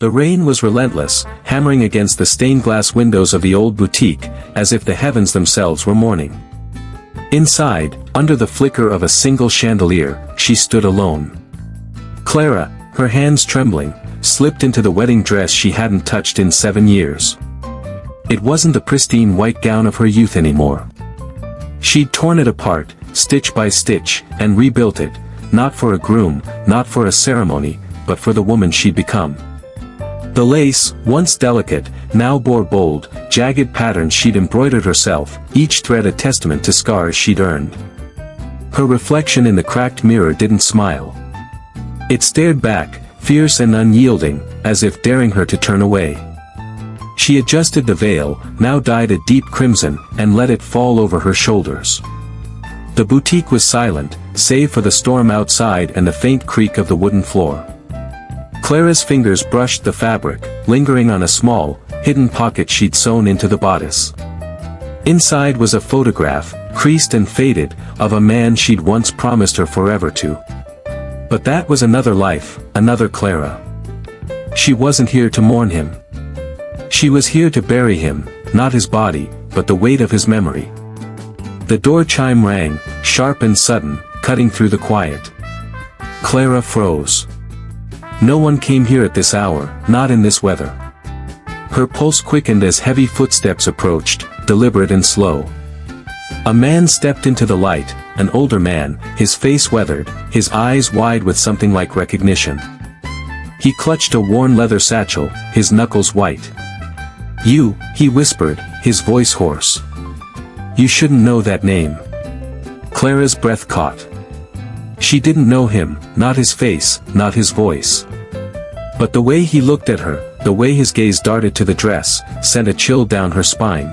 The rain was relentless, hammering against the stained glass windows of the old boutique, as if the heavens themselves were mourning. Inside, under the flicker of a single chandelier, she stood alone. Clara, her hands trembling, slipped into the wedding dress she hadn't touched in 7 years. It wasn't the pristine white gown of her youth anymore. She'd torn it apart, stitch by stitch, and rebuilt it, not for a groom, not for a ceremony, but for the woman she'd become. The lace, once delicate, now bore bold, jagged patterns she'd embroidered herself, each thread a testament to scars she'd earned. Her reflection in the cracked mirror didn't smile. It stared back, fierce and unyielding, as if daring her to turn away. She adjusted the veil, now dyed a deep crimson, and let it fall over her shoulders. The boutique was silent, save for the storm outside and the faint creak of the wooden floor. Clara's fingers brushed the fabric, lingering on a small, hidden pocket she'd sewn into the bodice. Inside was a photograph, creased and faded, of a man she'd once promised her forever to. But that was another life, another Clara. She wasn't here to mourn him. She was here to bury him, not his body, but the weight of his memory. The door chime rang, sharp and sudden, cutting through the quiet. Clara froze. No one came here at this hour, not in this weather. Her pulse quickened as heavy footsteps approached, deliberate and slow. A man stepped into the light, an older man, his face weathered, his eyes wide with something like recognition. He clutched a worn leather satchel, his knuckles white. "You," he whispered, his voice hoarse. "You shouldn't know that name." Clara's breath caught. She didn't know him, not his face, not his voice. But the way he looked at her, the way his gaze darted to the dress, sent a chill down her spine.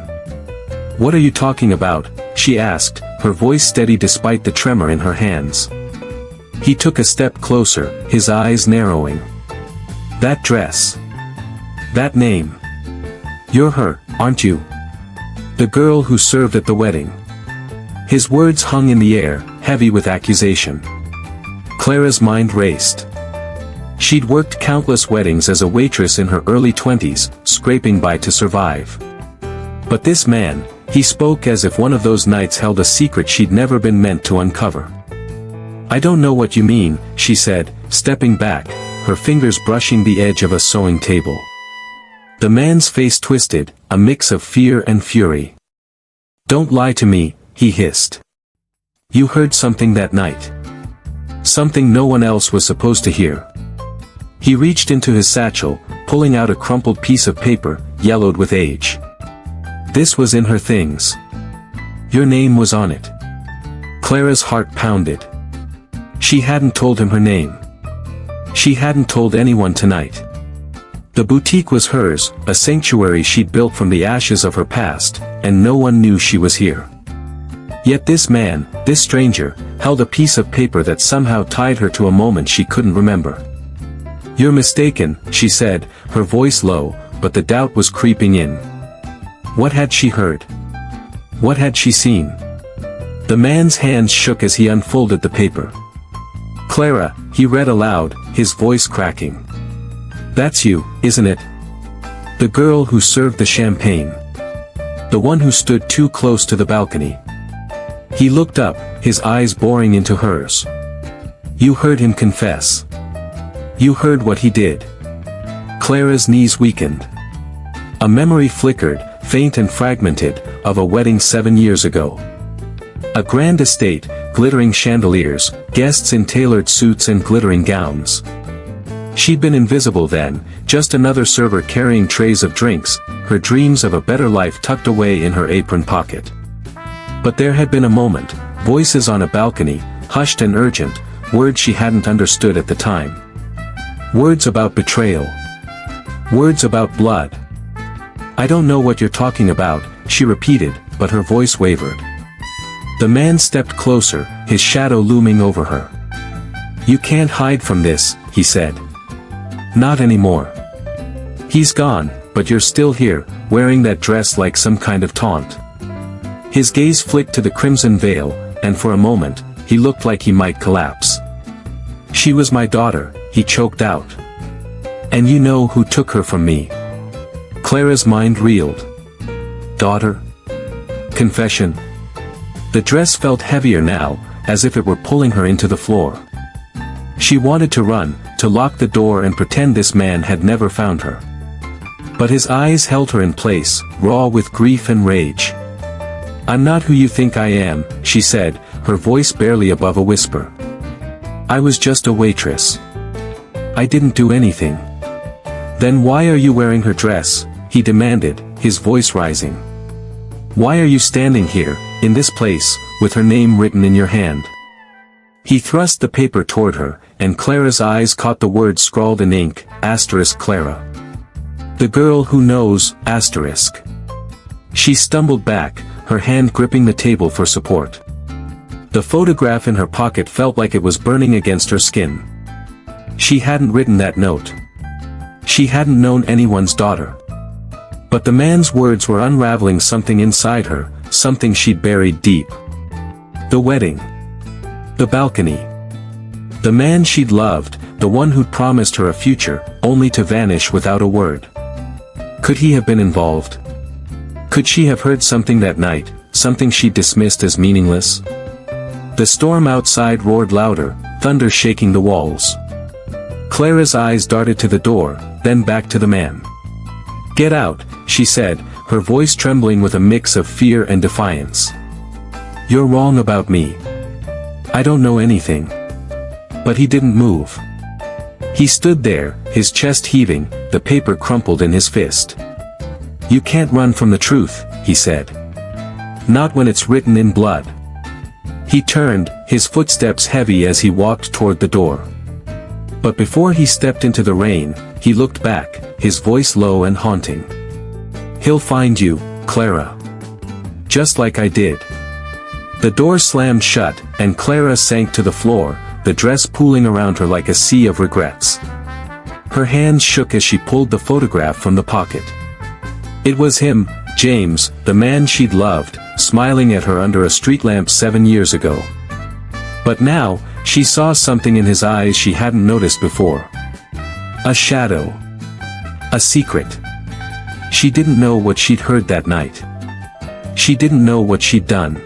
"What are you talking about?" she asked, her voice steady despite the tremor in her hands. He took a step closer, his eyes narrowing. "That dress. That name. You're her, aren't you? The girl who served at the wedding." His words hung in the air, heavy with accusation. Clara's mind raced. She'd worked countless weddings as a waitress in her early 20s, scraping by to survive. But this man, he spoke as if one of those nights held a secret she'd never been meant to uncover. "I don't know what you mean," she said, stepping back, her fingers brushing the edge of a sewing table. The man's face twisted, a mix of fear and fury. "Don't lie to me," he hissed. "You heard something that night. Something no one else was supposed to hear." He reached into his satchel, pulling out a crumpled piece of paper, yellowed with age. This was in her things. Your name was on it. Clara's heart pounded. She hadn't told him her name. She hadn't told anyone tonight. The boutique was hers, a sanctuary she'd built from the ashes of her past, and no one knew she was here. Yet this man, this stranger, held a piece of paper that somehow tied her to a moment she couldn't remember. "You're mistaken," she said, her voice low, but the doubt was creeping in. What had she heard? What had she seen? The man's hands shook as he unfolded the paper. "Clara," he read aloud, his voice cracking. "That's you, isn't it? The girl who served the champagne. The one who stood too close to the balcony." He looked up, his eyes boring into hers. "You heard him confess. You heard what he did." Clara's knees weakened. A memory flickered, faint and fragmented, of a wedding 7 years ago. A grand estate, glittering chandeliers, guests in tailored suits and glittering gowns. She'd been invisible then, just another server carrying trays of drinks, her dreams of a better life tucked away in her apron pocket. But there had been a moment, voices on a balcony, hushed and urgent, words she hadn't understood at the time. Words about betrayal. Words about blood. "I don't know what you're talking about," she repeated, but her voice wavered. The man stepped closer, his shadow looming over her. "You can't hide from this," he said. "Not anymore. He's gone, but you're still here, wearing that dress like some kind of taunt." His gaze flicked to the crimson veil, and for a moment, he looked like he might collapse. "She was my daughter," he choked out. And you know who took her from me. Clara's mind reeled. Daughter? Confession? The dress felt heavier now, as if it were pulling her into the floor. She wanted to run, to lock the door and pretend this man had never found her. But his eyes held her in place, raw with grief and rage. I'm not who you think I am, she said, her voice barely above a whisper. I was just a waitress. I didn't do anything. Then why are you wearing her dress? He demanded, his voice rising. Why are you standing here, in this place, with her name written in your hand? He thrust the paper toward her, and Clara's eyes caught the words scrawled in ink, Clara. The girl who knows, She stumbled back, her hand gripping the table for support. The photograph in her pocket felt like it was burning against her skin. She hadn't written that note. She hadn't known anyone's daughter. But the man's words were unraveling something inside her, something she'd buried deep. The wedding. The balcony. The man she'd loved, the one who'd promised her a future, only to vanish without a word. Could he have been involved? Could she have heard something that night, something she'd dismissed as meaningless? The storm outside roared louder, thunder shaking the walls. Clara's eyes darted to the door, then back to the man. Get out, she said, her voice trembling with a mix of fear and defiance. You're wrong about me. I don't know anything. But he didn't move. He stood there, his chest heaving, the paper crumpled in his fist. You can't run from the truth, he said. Not when it's written in blood. He turned, his footsteps heavy as he walked toward the door. But before he stepped into the rain, he looked back, his voice low and haunting. He'll find you, Clara. Just like I did. The door slammed shut, and Clara sank to the floor, the dress pooling around her like a sea of regrets. Her hands shook as she pulled the photograph from the pocket. It was him, James, the man she'd loved, smiling at her under a street lamp 7 years ago. But now, she saw something in his eyes she hadn't noticed before. A shadow. A secret. She didn't know what she'd heard that night. She didn't know what she'd done.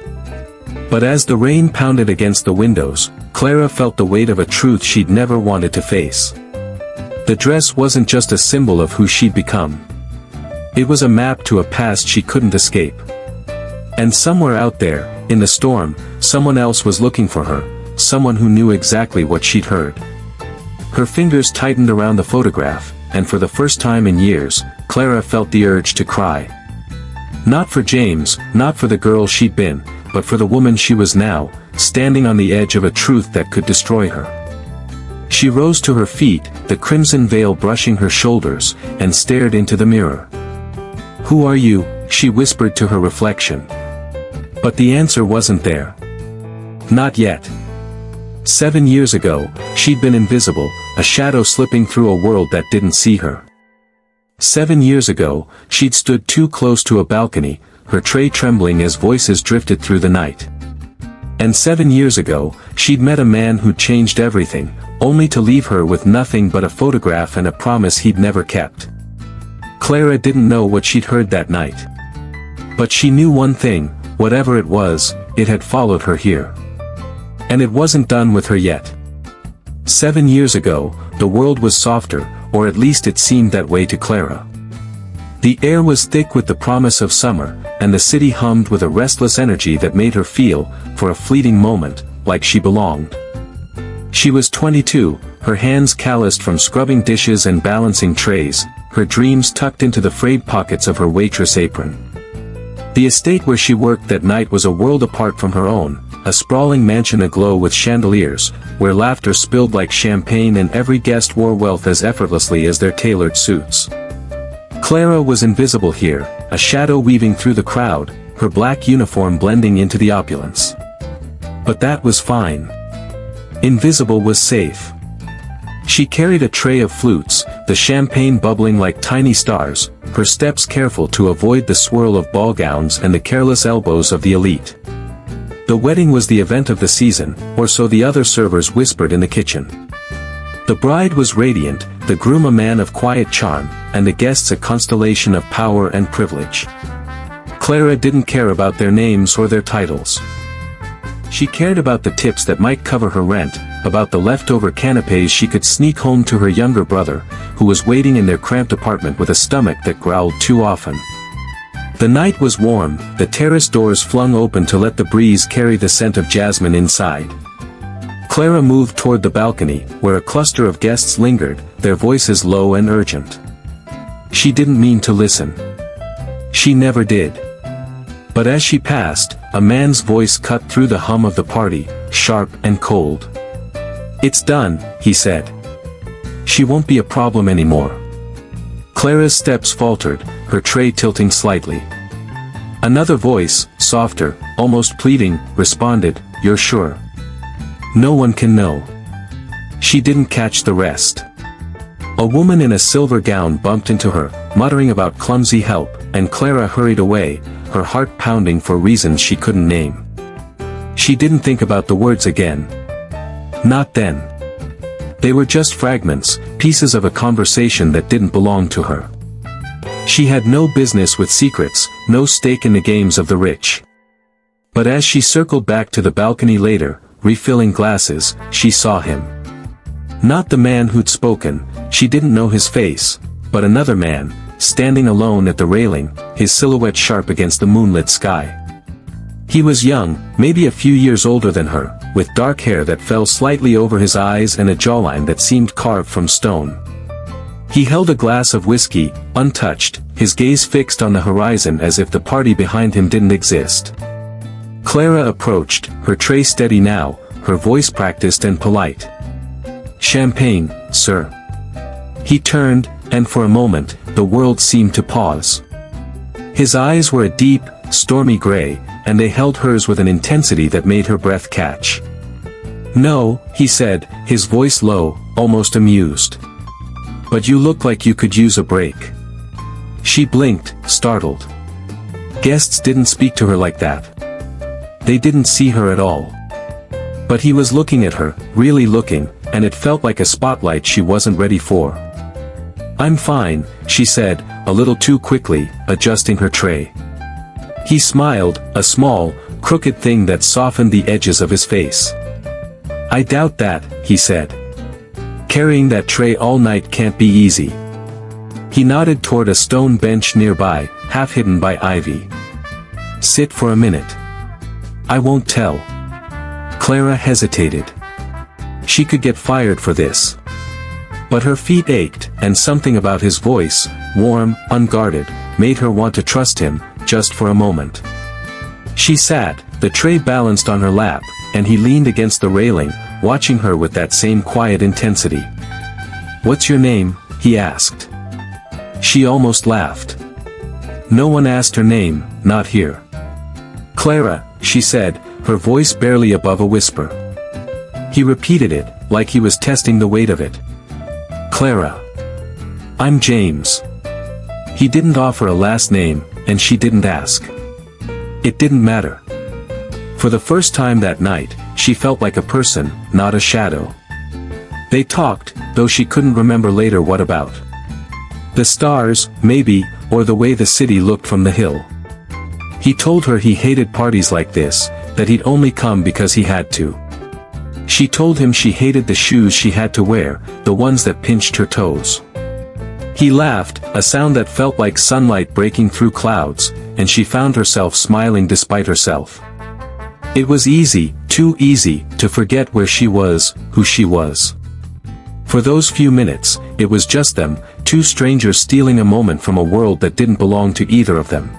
But as the rain pounded against the windows, Clara felt the weight of a truth she'd never wanted to face. The dress wasn't just a symbol of who she'd become. It was a map to a past she couldn't escape. And somewhere out there, in the storm, someone else was looking for her, someone who knew exactly what she'd heard. Her fingers tightened around the photograph, and for the first time in years, Clara felt the urge to cry. Not for James, not for the girl she'd been, but for the woman she was now, standing on the edge of a truth that could destroy her. She rose to her feet, the crimson veil brushing her shoulders, and stared into the mirror. Who are you? She whispered to her reflection. But the answer wasn't there. Not yet. 7 years ago, she'd been invisible, a shadow slipping through a world that didn't see her. 7 years ago, she'd stood too close to a balcony, her tray trembling as voices drifted through the night. And 7 years ago, she'd met a man who'd changed everything, only to leave her with nothing but a photograph and a promise he'd never kept. Clara didn't know what she'd heard that night. But she knew one thing, whatever it was, it had followed her here. And it wasn't done with her yet. 7 years ago, the world was softer, or at least it seemed that way to Clara. The air was thick with the promise of summer, and the city hummed with a restless energy that made her feel, for a fleeting moment, like she belonged. She was 22, her hands calloused from scrubbing dishes and balancing trays, her dreams tucked into the frayed pockets of her waitress apron. The estate where she worked that night was a world apart from her own, a sprawling mansion aglow with chandeliers, where laughter spilled like champagne and every guest wore wealth as effortlessly as their tailored suits. Clara was invisible here, a shadow weaving through the crowd, her black uniform blending into the opulence. But that was fine. Invisible was safe. She carried a tray of flutes, the champagne bubbling like tiny stars, her steps careful to avoid the swirl of ball gowns and the careless elbows of the elite. The wedding was the event of the season, or so the other servers whispered in the kitchen. The bride was radiant, the groom a man of quiet charm, and the guests a constellation of power and privilege. Clara didn't care about their names or their titles. She cared about the tips that might cover her rent, about the leftover canapés she could sneak home to her younger brother, who was waiting in their cramped apartment with a stomach that growled too often. The night was warm, the terrace doors flung open to let the breeze carry the scent of jasmine inside. Clara moved toward the balcony, where a cluster of guests lingered, their voices low and urgent. She didn't mean to listen. She never did. But as she passed, a man's voice cut through the hum of the party, sharp and cold. "It's done," he said. "She won't be a problem anymore." Clara's steps faltered, her tray tilting slightly. Another voice, softer, almost pleading, responded, "You're sure? No one can know." She didn't catch the rest. A woman in a silver gown bumped into her, muttering about clumsy help, and Clara hurried away, her heart pounding for reasons she couldn't name. She didn't think about the words again. Not then. They were just fragments, pieces of a conversation that didn't belong to her. She had no business with secrets, no stake in the games of the rich. But as she circled back to the balcony later, refilling glasses, she saw him. Not the man who'd spoken, she didn't know his face, but another man, standing alone at the railing, his silhouette sharp against the moonlit sky. He was young, maybe a few years older than her, with dark hair that fell slightly over his eyes and a jawline that seemed carved from stone. He held a glass of whiskey, untouched, his gaze fixed on the horizon as if the party behind him didn't exist. Clara approached, her tray steady now, her voice practiced and polite. "Champagne, sir." He turned, and for a moment, the world seemed to pause. His eyes were a deep, stormy gray, and they held hers with an intensity that made her breath catch. "No," he said, his voice low, almost amused. "But you look like you could use a break." She blinked, startled. Guests didn't speak to her like that. They didn't see her at all. But he was looking at her, really looking, and it felt like a spotlight she wasn't ready for. "I'm fine," she said, a little too quickly, adjusting her tray. He smiled, a small, crooked thing that softened the edges of his face. "I doubt that," he said. "Carrying that tray all night can't be easy." He nodded toward a stone bench nearby, half hidden by ivy. "Sit for a minute. I won't tell." Clara hesitated. She could get fired for this. But her feet ached, and something about his voice, warm, unguarded, made her want to trust him, just for a moment. She sat, the tray balanced on her lap, and he leaned against the railing, watching her with that same quiet intensity. "What's your name?" he asked. She almost laughed. "No one asked her name, not here." "Clara," she said, her voice barely above a whisper. He repeated it, like he was testing the weight of it. "Clara." "I'm James." He didn't offer a last name, and she didn't ask. It didn't matter. For the first time that night, she felt like a person, not a shadow. They talked, though she couldn't remember later what about. The stars, maybe, or the way the city looked from the hill. He told her he hated parties like this, that he'd only come because he had to. She told him she hated the shoes she had to wear, the ones that pinched her toes. He laughed, a sound that felt like sunlight breaking through clouds, and she found herself smiling despite herself. It was easy, too easy, to forget where she was, who she was. For those few minutes, it was just them, two strangers stealing a moment from a world that didn't belong to either of them.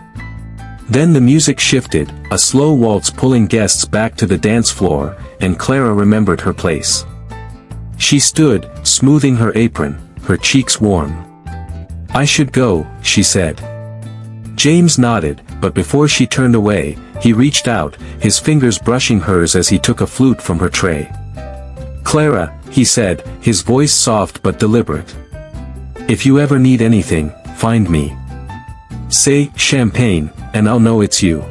Then the music shifted, a slow waltz pulling guests back to the dance floor, and Clara remembered her place. She stood, smoothing her apron, her cheeks warm. "I should go," she said. James nodded, but before she turned away, he reached out, his fingers brushing hers as he took a flute from her tray. "Clara," he said, his voice soft but deliberate. "If you ever need anything, find me. Say, champagne, and I'll know it's you."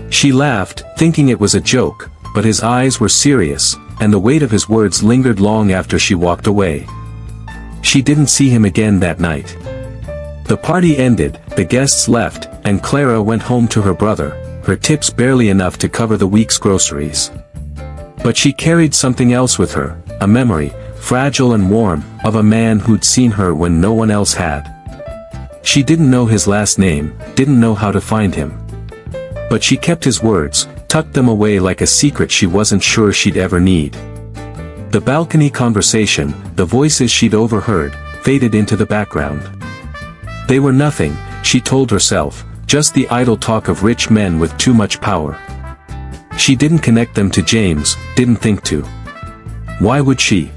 She laughed, thinking it was a joke, but his eyes were serious, and the weight of his words lingered long after she walked away. she didn't see him again that night. The party ended, the guests left, and Clara went home to her brother, her tips barely enough to cover the week's groceries. But she carried something else with her, a memory, fragile and warm, of a man who'd seen her when no one else had. She didn't know his last name, didn't know how to find him. But she kept his words, tucked them away like a secret she wasn't sure she'd ever need. The balcony conversation, the voices she'd overheard, faded into the background. They were nothing, she told herself, just the idle talk of rich men with too much power. She didn't connect them to James, didn't think to. Why would she?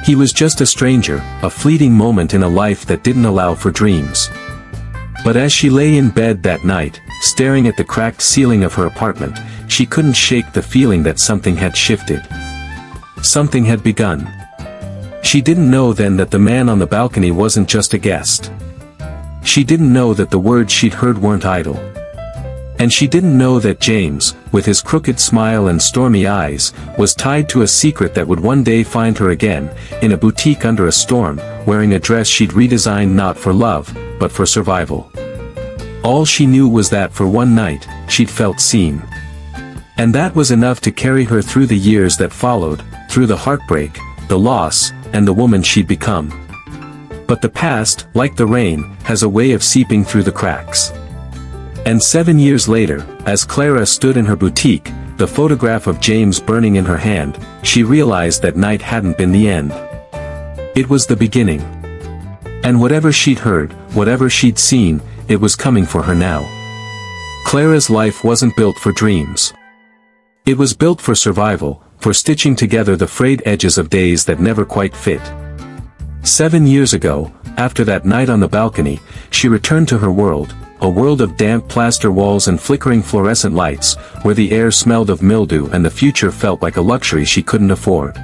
He was just a stranger, a fleeting moment in a life that didn't allow for dreams. But as she lay in bed that night, staring at the cracked ceiling of her apartment, she couldn't shake the feeling that something had shifted. Something had begun. She didn't know then that the man on the balcony wasn't just a guest. She didn't know that the words she'd heard weren't idle. And she didn't know that James, with his crooked smile and stormy eyes, was tied to a secret that would one day find her again, in a boutique under a storm, wearing a dress she'd redesigned not for love, but for survival. All she knew was that for one night, she'd felt seen. And that was enough to carry her through the years that followed, through the heartbreak, the loss, and the woman she'd become. But the past, like the rain, has a way of seeping through the cracks. And 7 years later, as Clara stood in her boutique, the photograph of James burning in her hand, she realized that night hadn't been the end. It was the beginning. And whatever she'd heard, whatever she'd seen, it was coming for her now. Clara's life wasn't built for dreams. It was built for survival, for stitching together the frayed edges of days that never quite fit. 7 years ago, after that night on the balcony, she returned to her world, a world of damp plaster walls and flickering fluorescent lights, where the air smelled of mildew and the future felt like a luxury she couldn't afford.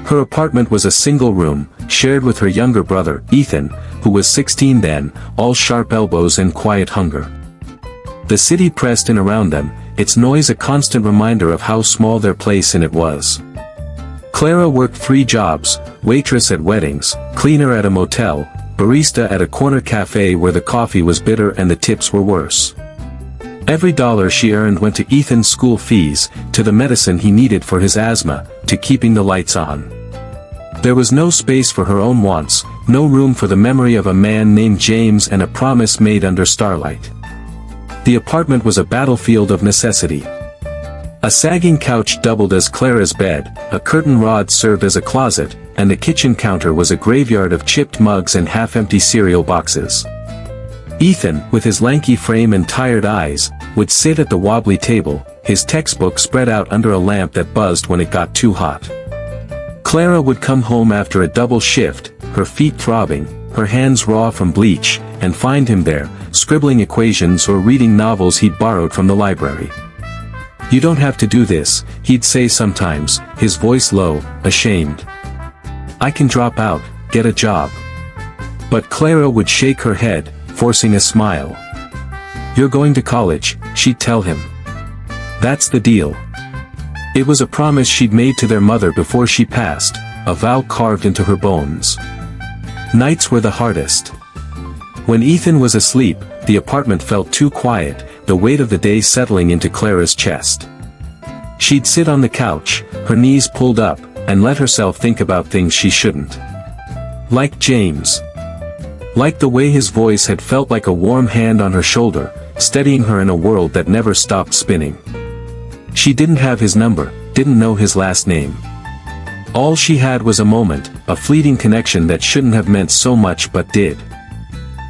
Her apartment was a single room, shared with her younger brother, Ethan, who was 16 then, all sharp elbows and quiet hunger. The city pressed in around them, its noise a constant reminder of how small their place in it was. Clara worked 3 jobs, waitress at weddings, cleaner at a motel, barista at a corner cafe where the coffee was bitter and the tips were worse. Every dollar she earned went to Ethan's school fees, to the medicine he needed for his asthma, to keeping the lights on. There was no space for her own wants, no room for the memory of a man named James and a promise made under starlight. The apartment was a battlefield of necessity. A sagging couch doubled as Clara's bed, a curtain rod served as a closet, and the kitchen counter was a graveyard of chipped mugs and half-empty cereal boxes. Ethan, with his lanky frame and tired eyes, would sit at the wobbly table, his textbook spread out under a lamp that buzzed when it got too hot. Clara would come home after a double shift, her feet throbbing, her hands raw from bleach, and find him there, scribbling equations or reading novels he'd borrowed from the library. "You don't have to do this," he'd say sometimes, his voice low, ashamed. "I can drop out, get a job." But Clara would shake her head, forcing a smile. "You're going to college," she'd tell him. "That's the deal." It was a promise she'd made to their mother before she passed, a vow carved into her bones. Nights were the hardest. When Ethan was asleep, the apartment felt too quiet, the weight of the day settling into Clara's chest. She'd sit on the couch, her knees pulled up, and let herself think about things she shouldn't. Like James. Like the way his voice had felt like a warm hand on her shoulder, steadying her in a world that never stopped spinning. She didn't have his number, didn't know his last name. All she had was a moment, a fleeting connection that shouldn't have meant so much but did.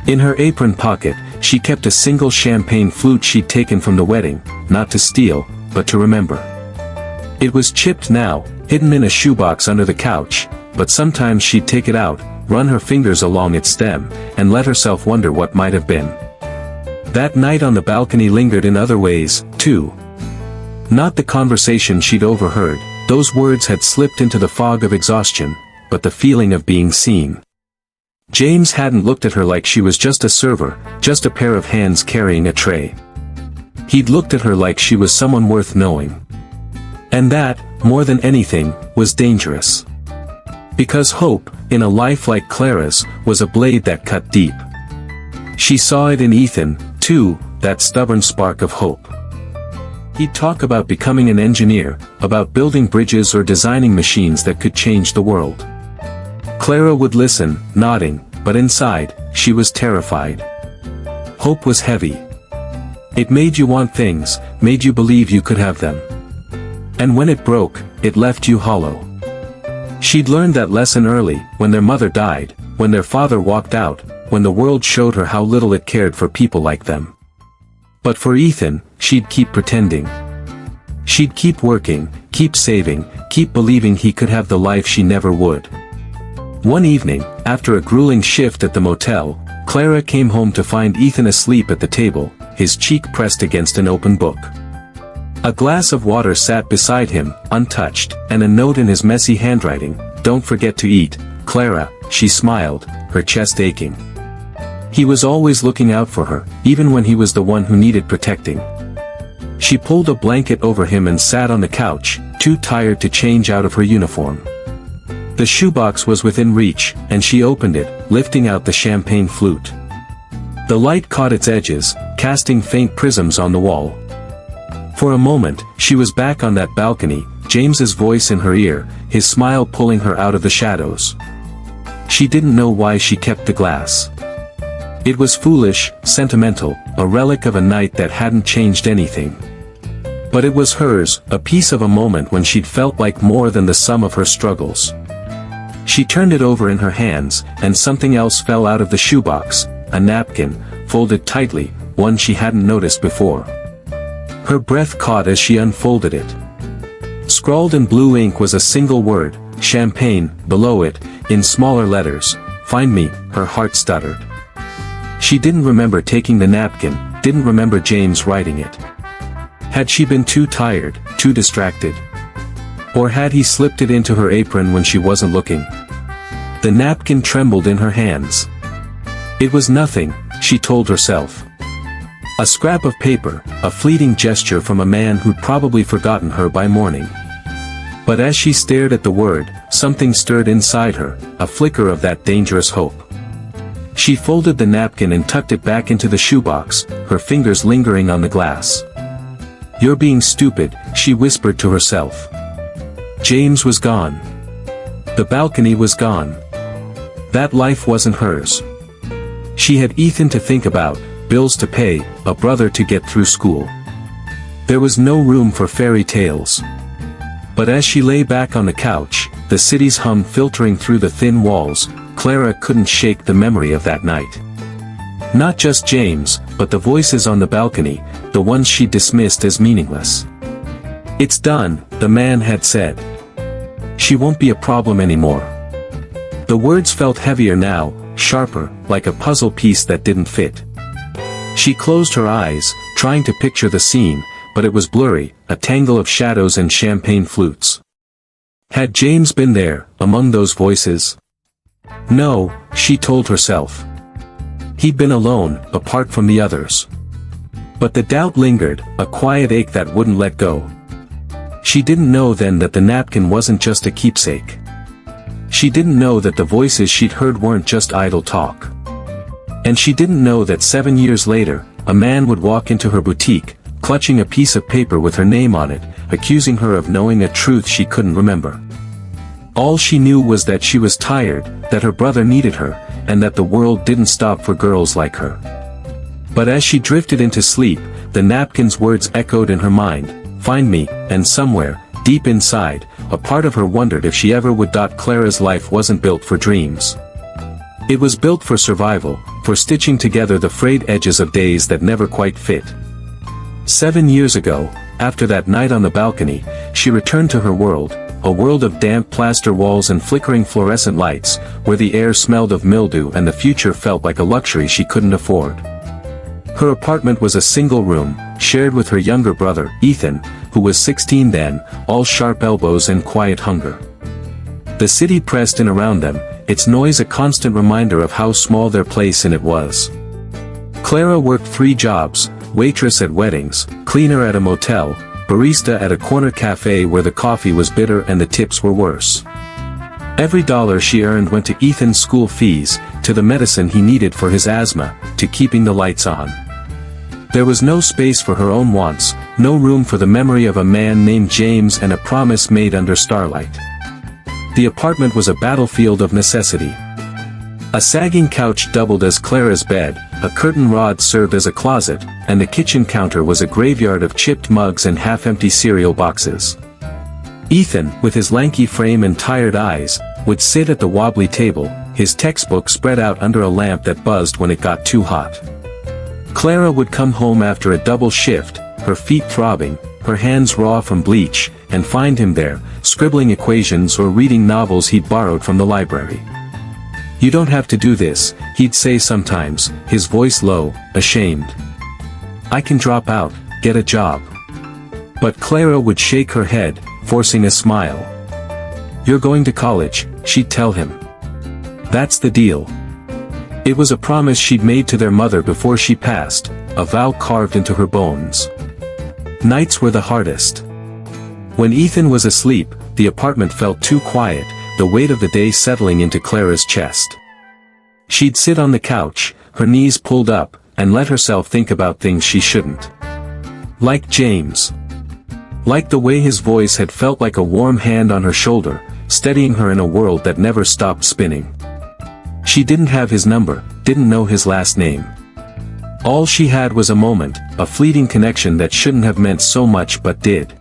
In her apron pocket, she kept a single champagne flute she'd taken from the wedding, not to steal, but to remember. It was chipped now, hidden in a shoebox under the couch, but sometimes she'd take it out, run her fingers along its stem, and let herself wonder what might have been. That night on the balcony lingered in other ways, too. Not the conversation she'd overheard, those words had slipped into the fog of exhaustion, but the feeling of being seen. James hadn't looked at her like she was just a server, just a pair of hands carrying a tray. He'd looked at her like she was someone worth knowing. And that, more than anything, was dangerous. Because hope, in a life like Clara's, was a blade that cut deep. She saw it in Ethan, too, that stubborn spark of hope. He'd talk about becoming an engineer, about building bridges or designing machines that could change the world. Clara would listen, nodding, but inside, she was terrified. Hope was heavy. It made you want things, made you believe you could have them. And when it broke, it left you hollow. She'd learned that lesson early, when their mother died, when their father walked out, when the world showed her how little it cared for people like them. But for Ethan, she'd keep pretending. She'd keep working, keep saving, keep believing he could have the life she never would. One evening, after a grueling shift at the motel, Clara came home to find Ethan asleep at the table, his cheek pressed against an open book. A glass of water sat beside him, untouched, and a note in his messy handwriting, "Don't forget to eat, Clara." She smiled, her chest aching. He was always looking out for her, even when he was the one who needed protecting. She pulled a blanket over him and sat on the couch, too tired to change out of her uniform. The shoebox was within reach, and she opened it, lifting out the champagne flute. The light caught its edges, casting faint prisms on the wall. For a moment, she was back on that balcony, James's voice in her ear, his smile pulling her out of the shadows. She didn't know why she kept the glass. It was foolish, sentimental, a relic of a night that hadn't changed anything. But it was hers, a piece of a moment when she'd felt like more than the sum of her struggles. She turned it over in her hands, and something else fell out of the shoebox, a napkin, folded tightly, one she hadn't noticed before. Her breath caught as she unfolded it. Scrawled in blue ink was a single word, champagne, below it, in smaller letters, "Find me," her heart stuttered. She didn't remember taking the napkin, didn't remember James writing it. Had she been too tired, too distracted? Or had he slipped it into her apron when she wasn't looking? The napkin trembled in her hands. It was nothing, she told herself. A scrap of paper, a fleeting gesture from a man who'd probably forgotten her by morning. But as she stared at the word, something stirred inside her, a flicker of that dangerous hope. She folded the napkin and tucked it back into the shoebox, her fingers lingering on the glass. "You're being stupid," she whispered to herself. James was gone. The balcony was gone. That life wasn't hers. She had Ethan to think about, bills to pay, a brother to get through school. There was no room for fairy tales. But as she lay back on the couch, the city's hum filtering through the thin walls, Clara couldn't shake the memory of that night. Not just James, but the voices on the balcony, the ones she dismissed as meaningless. "It's done," the man had said. "She won't be a problem anymore." The words felt heavier now, sharper, like a puzzle piece that didn't fit. She closed her eyes, trying to picture the scene, but it was blurry, a tangle of shadows and champagne flutes. Had James been there, among those voices? No, she told herself. He'd been alone, apart from the others. But the doubt lingered, a quiet ache that wouldn't let go. She didn't know then that the napkin wasn't just a keepsake. She didn't know that the voices she'd heard weren't just idle talk. And she didn't know that 7 years later, a man would walk into her boutique, clutching a piece of paper with her name on it, accusing her of knowing a truth she couldn't remember. All she knew was that she was tired, that her brother needed her, and that the world didn't stop for girls like her. But as she drifted into sleep, the napkin's words echoed in her mind, "Find me," and somewhere, deep inside, a part of her wondered if she ever would. Clara's life wasn't built for dreams. It was built for survival, for stitching together the frayed edges of days that never quite fit. 7 years ago, after that night on the balcony, she returned to her world, a world of damp plaster walls and flickering fluorescent lights, where the air smelled of mildew and the future felt like a luxury she couldn't afford. Her apartment was a single room, shared with her younger brother, Ethan, who was 16 then, all sharp elbows and quiet hunger. The city pressed in around them, its noise a constant reminder of how small their place in it was. Clara worked 3 jobs, waitress at weddings, cleaner at a motel, barista at a corner cafe where the coffee was bitter and the tips were worse. Every dollar she earned went to Ethan's school fees, to the medicine he needed for his asthma, to keeping the lights on. There was no space for her own wants, no room for the memory of a man named James and a promise made under starlight. The apartment was a battlefield of necessity. A sagging couch doubled as Clara's bed, a curtain rod served as a closet, and the kitchen counter was a graveyard of chipped mugs and half-empty cereal boxes. Ethan, with his lanky frame and tired eyes, would sit at the wobbly table, his textbook spread out under a lamp that buzzed when it got too hot. Clara would come home after a double shift, her feet throbbing, her hands raw from bleach, and find him there, scribbling equations or reading novels he'd borrowed from the library. "You don't have to do this," he'd say sometimes, his voice low, ashamed. "I can drop out, get a job." But Clara would shake her head, forcing a smile. "You're going to college," she'd tell him. "That's the deal." It was a promise she'd made to their mother before she passed, a vow carved into her bones. Nights were the hardest. When Ethan was asleep, the apartment felt too quiet, the weight of the day settling into Clara's chest. She'd sit on the couch, her knees pulled up, and let herself think about things she shouldn't. Like James. Like the way his voice had felt like a warm hand on her shoulder, steadying her in a world that never stopped spinning. She didn't have his number, didn't know his last name. All she had was a moment, a fleeting connection that shouldn't have meant so much but did.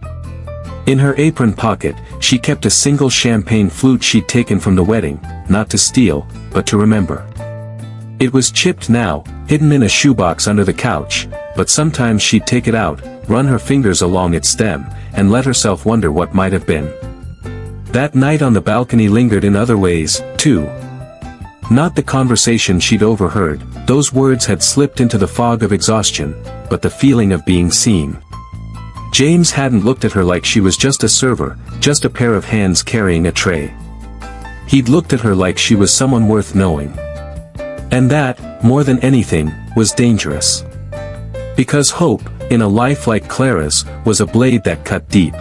In her apron pocket, she kept a single champagne flute she'd taken from the wedding, not to steal, but to remember. It was chipped now, hidden in a shoebox under the couch, but sometimes she'd take it out, run her fingers along its stem, and let herself wonder what might have been. That night on the balcony lingered in other ways, too. Not the conversation she'd overheard, those words had slipped into the fog of exhaustion, but the feeling of being seen. James hadn't looked at her like she was just a server, just a pair of hands carrying a tray. He'd looked at her like she was someone worth knowing. And that, more than anything, was dangerous. Because hope, in a life like Clara's, was a blade that cut deep.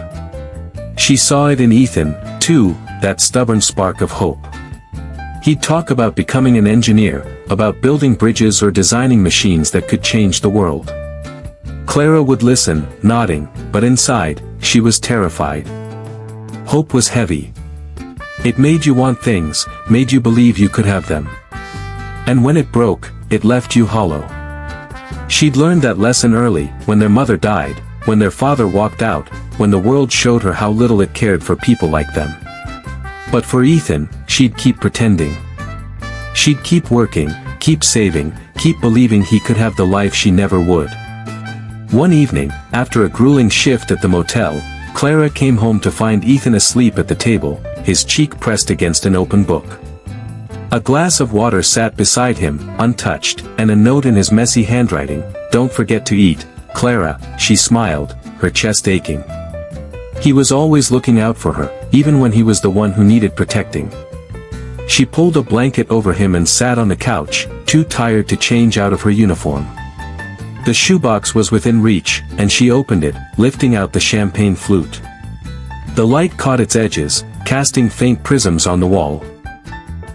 She saw it in Ethan, too, that stubborn spark of hope. He'd talk about becoming an engineer, about building bridges or designing machines that could change the world. Clara would listen, nodding, but inside, she was terrified. Hope was heavy. It made you want things, made you believe you could have them. And when it broke, it left you hollow. She'd learned that lesson early, when their mother died, when their father walked out, when the world showed her how little it cared for people like them. But for Ethan, she'd keep pretending. She'd keep working, keep saving, keep believing he could have the life she never would. One evening, after a grueling shift at the motel, Clara came home to find Ethan asleep at the table, his cheek pressed against an open book. A glass of water sat beside him, untouched, and a note in his messy handwriting, "Don't forget to eat, Clara." She smiled, her chest aching. He was always looking out for her, even when he was the one who needed protecting. She pulled a blanket over him and sat on the couch, too tired to change out of her uniform. The shoebox was within reach, and she opened it, lifting out the champagne flute. The light caught its edges, casting faint prisms on the wall.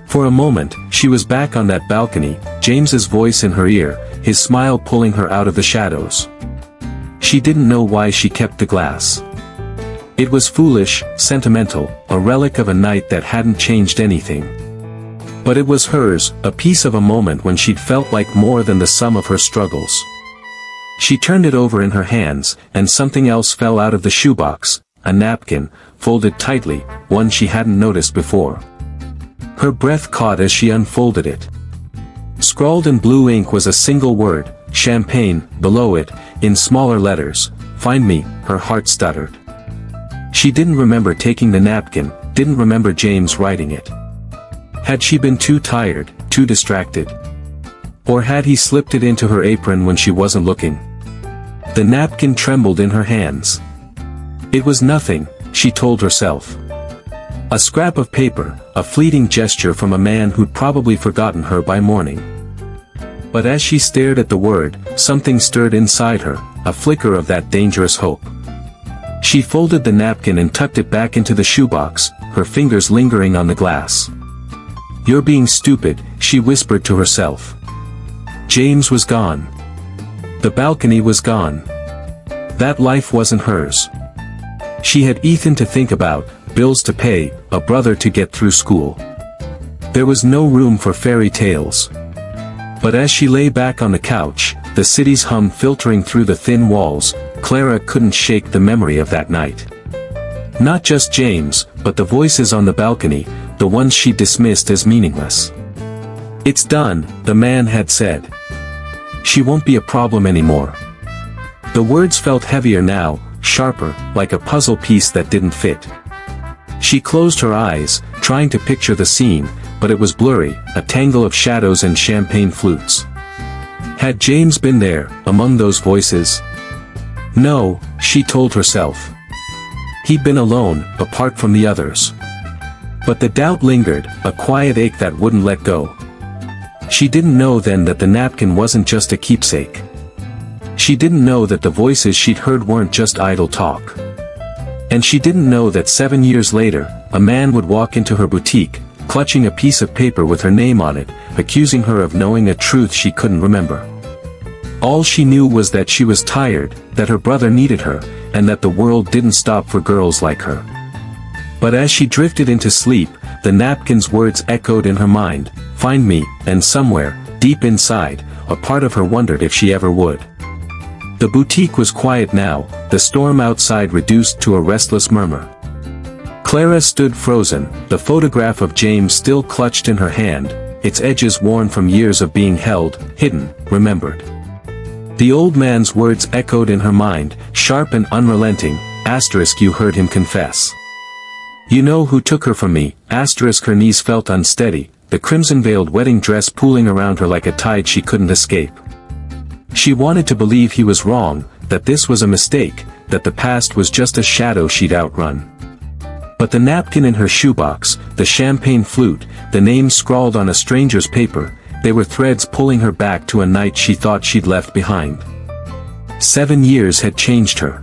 For a moment, she was back on that balcony, James's voice in her ear, his smile pulling her out of the shadows. She didn't know why she kept the glass. It was foolish, sentimental, a relic of a night that hadn't changed anything. But it was hers, a piece of a moment when she'd felt like more than the sum of her struggles. She turned it over in her hands, and something else fell out of the shoebox, a napkin, folded tightly, one she hadn't noticed before. Her breath caught as she unfolded it. Scrawled in blue ink was a single word, champagne, below it, in smaller letters, "Find me," her heart stuttered. She didn't remember taking the napkin, didn't remember James writing it. Had she been too tired, too distracted? Or had he slipped it into her apron when she wasn't looking? The napkin trembled in her hands. It was nothing, she told herself. A scrap of paper, a fleeting gesture from a man who'd probably forgotten her by morning. But as she stared at the word, something stirred inside her, a flicker of that dangerous hope. She folded the napkin and tucked it back into the shoebox, her fingers lingering on the glass. "You're being stupid," she whispered to herself. James was gone. The balcony was gone. That life wasn't hers. She had Ethan to think about, bills to pay, a brother to get through school. There was no room for fairy tales. But as she lay back on the couch, the city's hum filtering through the thin walls, Clara couldn't shake the memory of that night. Not just James, but the voices on the balcony, the ones she dismissed as meaningless. "It's done," the man had said. "She won't be a problem anymore." The words felt heavier now, sharper, like a puzzle piece that didn't fit. She closed her eyes, trying to picture the scene, but it was blurry, a tangle of shadows and champagne flutes. Had James been there, among those voices? No, she told herself. He'd been alone, apart from the others. But the doubt lingered, a quiet ache that wouldn't let go. She didn't know then that the napkin wasn't just a keepsake. She didn't know that the voices she'd heard weren't just idle talk. And she didn't know that 7 years later, a man would walk into her boutique, clutching a piece of paper with her name on it, accusing her of knowing a truth she couldn't remember. All she knew was that she was tired, that her brother needed her, and that the world didn't stop for girls like her. But as she drifted into sleep, the napkin's words echoed in her mind, "Find me," and somewhere, deep inside, a part of her wondered if she ever would. The boutique was quiet now, the storm outside reduced to a restless murmur. Clara stood frozen, the photograph of James still clutched in her hand, its edges worn from years of being held, hidden, remembered. The old man's words echoed in her mind, sharp and unrelenting, * you heard him confess. "You know who took her from me, * her knees felt unsteady, the crimson-veiled wedding dress pooling around her like a tide she couldn't escape. She wanted to believe he was wrong, that this was a mistake, that the past was just a shadow she'd outrun. But the napkin in her shoebox, the champagne flute, the names scrawled on a stranger's paper, they were threads pulling her back to a night she thought she'd left behind. 7 years had changed her.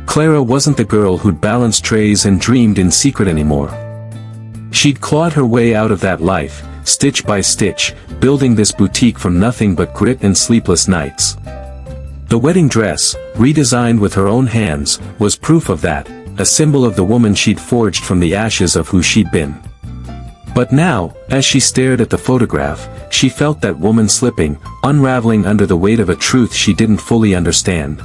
Clara wasn't the girl who'd balanced trays and dreamed in secret anymore. She'd clawed her way out of that life, stitch by stitch, building this boutique from nothing but grit and sleepless nights. The wedding dress, redesigned with her own hands, was proof of that, a symbol of the woman she'd forged from the ashes of who she'd been. But now, as she stared at the photograph, she felt that woman slipping, unraveling under the weight of a truth she didn't fully understand.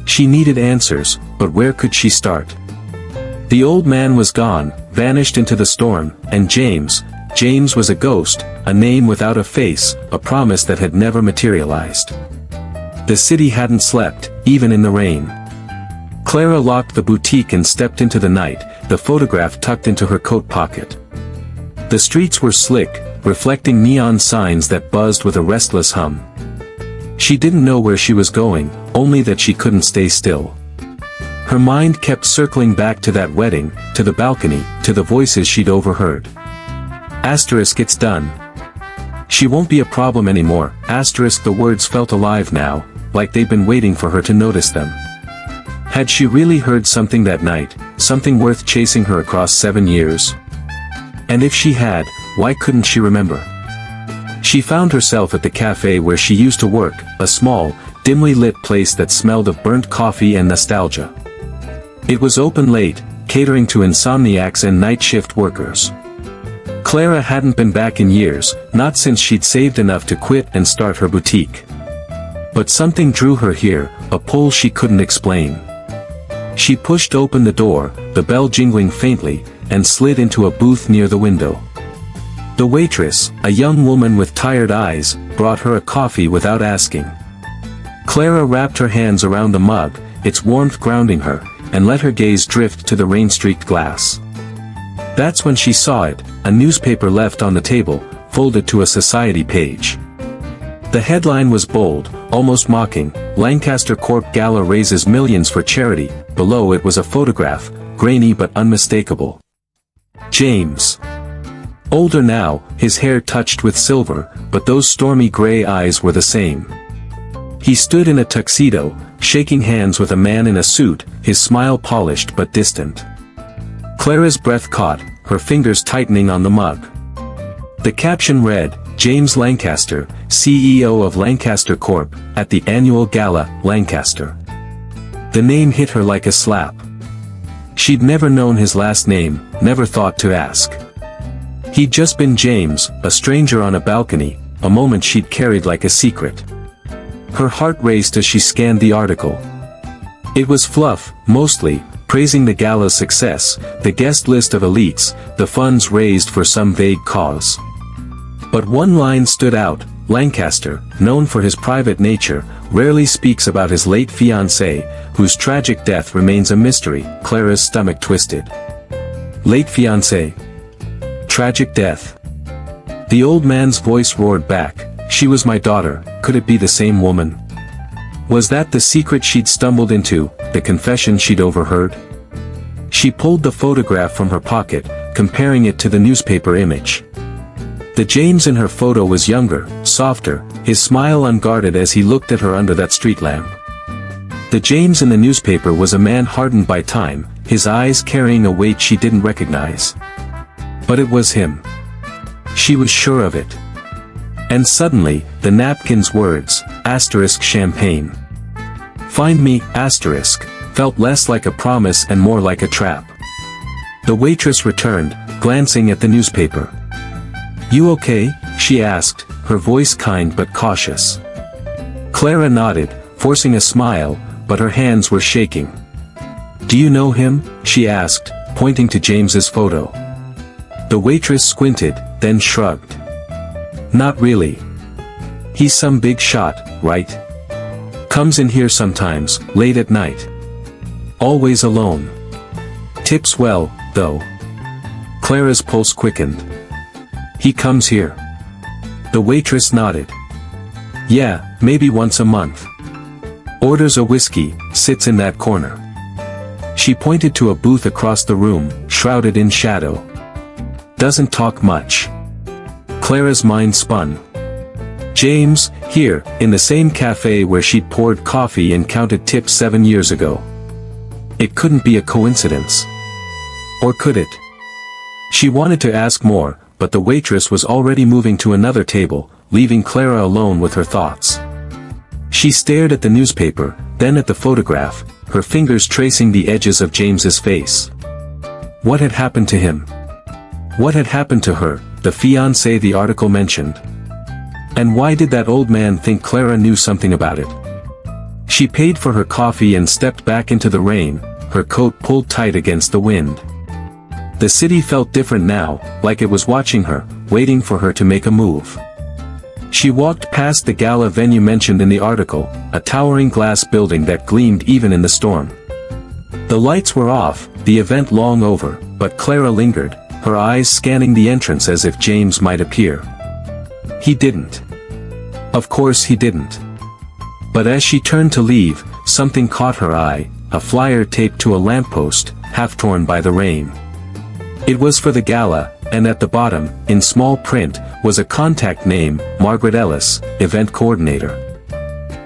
She needed answers, but where could she start? The old man was gone, vanished into the storm, and James was a ghost, a name without a face, a promise that had never materialized. The city hadn't slept, even in the rain. Clara locked the boutique and stepped into the night, the photograph tucked into her coat pocket. The streets were slick, reflecting neon signs that buzzed with a restless hum. She didn't know where she was going, only that she couldn't stay still. Her mind kept circling back to that wedding, to the balcony, to the voices she'd overheard. It's done. She won't be a problem anymore, the words felt alive now, like they'd been waiting for her to notice them. Had she really heard something that night, something worth chasing her across 7 years? And if she had, why couldn't she remember? She found herself at the cafe where she used to work, a small, dimly lit place that smelled of burnt coffee and nostalgia. It was open late, catering to insomniacs and night shift workers. Clara hadn't been back in years, not since she'd saved enough to quit and start her boutique. But something drew her here, a pull she couldn't explain. She pushed open the door, the bell jingling faintly, and slid into a booth near the window. The waitress, a young woman with tired eyes, brought her a coffee without asking. Clara wrapped her hands around the mug, its warmth grounding her, and let her gaze drift to the rain-streaked glass. That's when she saw it, a newspaper left on the table, folded to a society page. The headline was bold, almost mocking, "Lancaster Corp Gala raises millions for charity." Below it was a photograph, grainy but unmistakable. James. Older now, his hair touched with silver, but those stormy gray eyes were the same. He stood in a tuxedo, shaking hands with a man in a suit, his smile polished but distant. Clara's breath caught, her fingers tightening on the mug. The caption read, James Lancaster, CEO of Lancaster Corp., at the annual gala, Lancaster. The name hit her like a slap. She'd never known his last name, never thought to ask. He'd just been James, a stranger on a balcony, a moment she'd carried like a secret. Her heart raced as she scanned the article. It was fluff, mostly, praising the gala's success, the guest list of elites, the funds raised for some vague cause. But one line stood out, Lancaster, known for his private nature, rarely speaks about his late fiancée, whose tragic death remains a mystery. Clara's stomach twisted. Late fiancée? Tragic death? The old man's voice roared back, she was my daughter, could it be the same woman? Was that the secret she'd stumbled into, the confession she'd overheard? She pulled the photograph from her pocket, comparing it to the newspaper image. The James in her photo was younger, softer, his smile unguarded as he looked at her under that street lamp. The James in the newspaper was a man hardened by time, his eyes carrying a weight she didn't recognize. But it was him. She was sure of it. And suddenly, the napkin's words, *champagne. Find me, *, felt less like a promise and more like a trap. The waitress returned, glancing at the newspaper. You okay? She asked, her voice kind but cautious. Clara nodded, forcing a smile, but her hands were shaking. Do you know him? She asked, pointing to James's photo. The waitress squinted, then shrugged. Not really. He's some big shot, right? Comes in here sometimes, late at night. Always alone. Tips well, though. Clara's pulse quickened. He comes here. The waitress nodded. Yeah, maybe once a month. Orders a whiskey, sits in that corner. She pointed to a booth across the room, shrouded in shadow. Doesn't talk much. Clara's mind spun. James, here, in the same cafe where she'd poured coffee and counted tips 7 years ago. It couldn't be a coincidence. Or could it? She wanted to ask more, but the waitress was already moving to another table, leaving Clara alone with her thoughts. She stared at the newspaper, then at the photograph, her fingers tracing the edges of James's face. What had happened to him? What had happened to her, the fiancé the article mentioned? And why did that old man think Clara knew something about it? She paid for her coffee and stepped back into the rain, her coat pulled tight against the wind. The city felt different now, like it was watching her, waiting for her to make a move. She walked past the gala venue mentioned in the article, a towering glass building that gleamed even in the storm. The lights were off, the event long over, but Clara lingered, her eyes scanning the entrance as if James might appear. He didn't. Of course he didn't. But as she turned to leave, something caught her eye, a flyer taped to a lamppost, half torn by the rain. It was for the gala, and at the bottom, in small print, was a contact name, Margaret Ellis, event coordinator.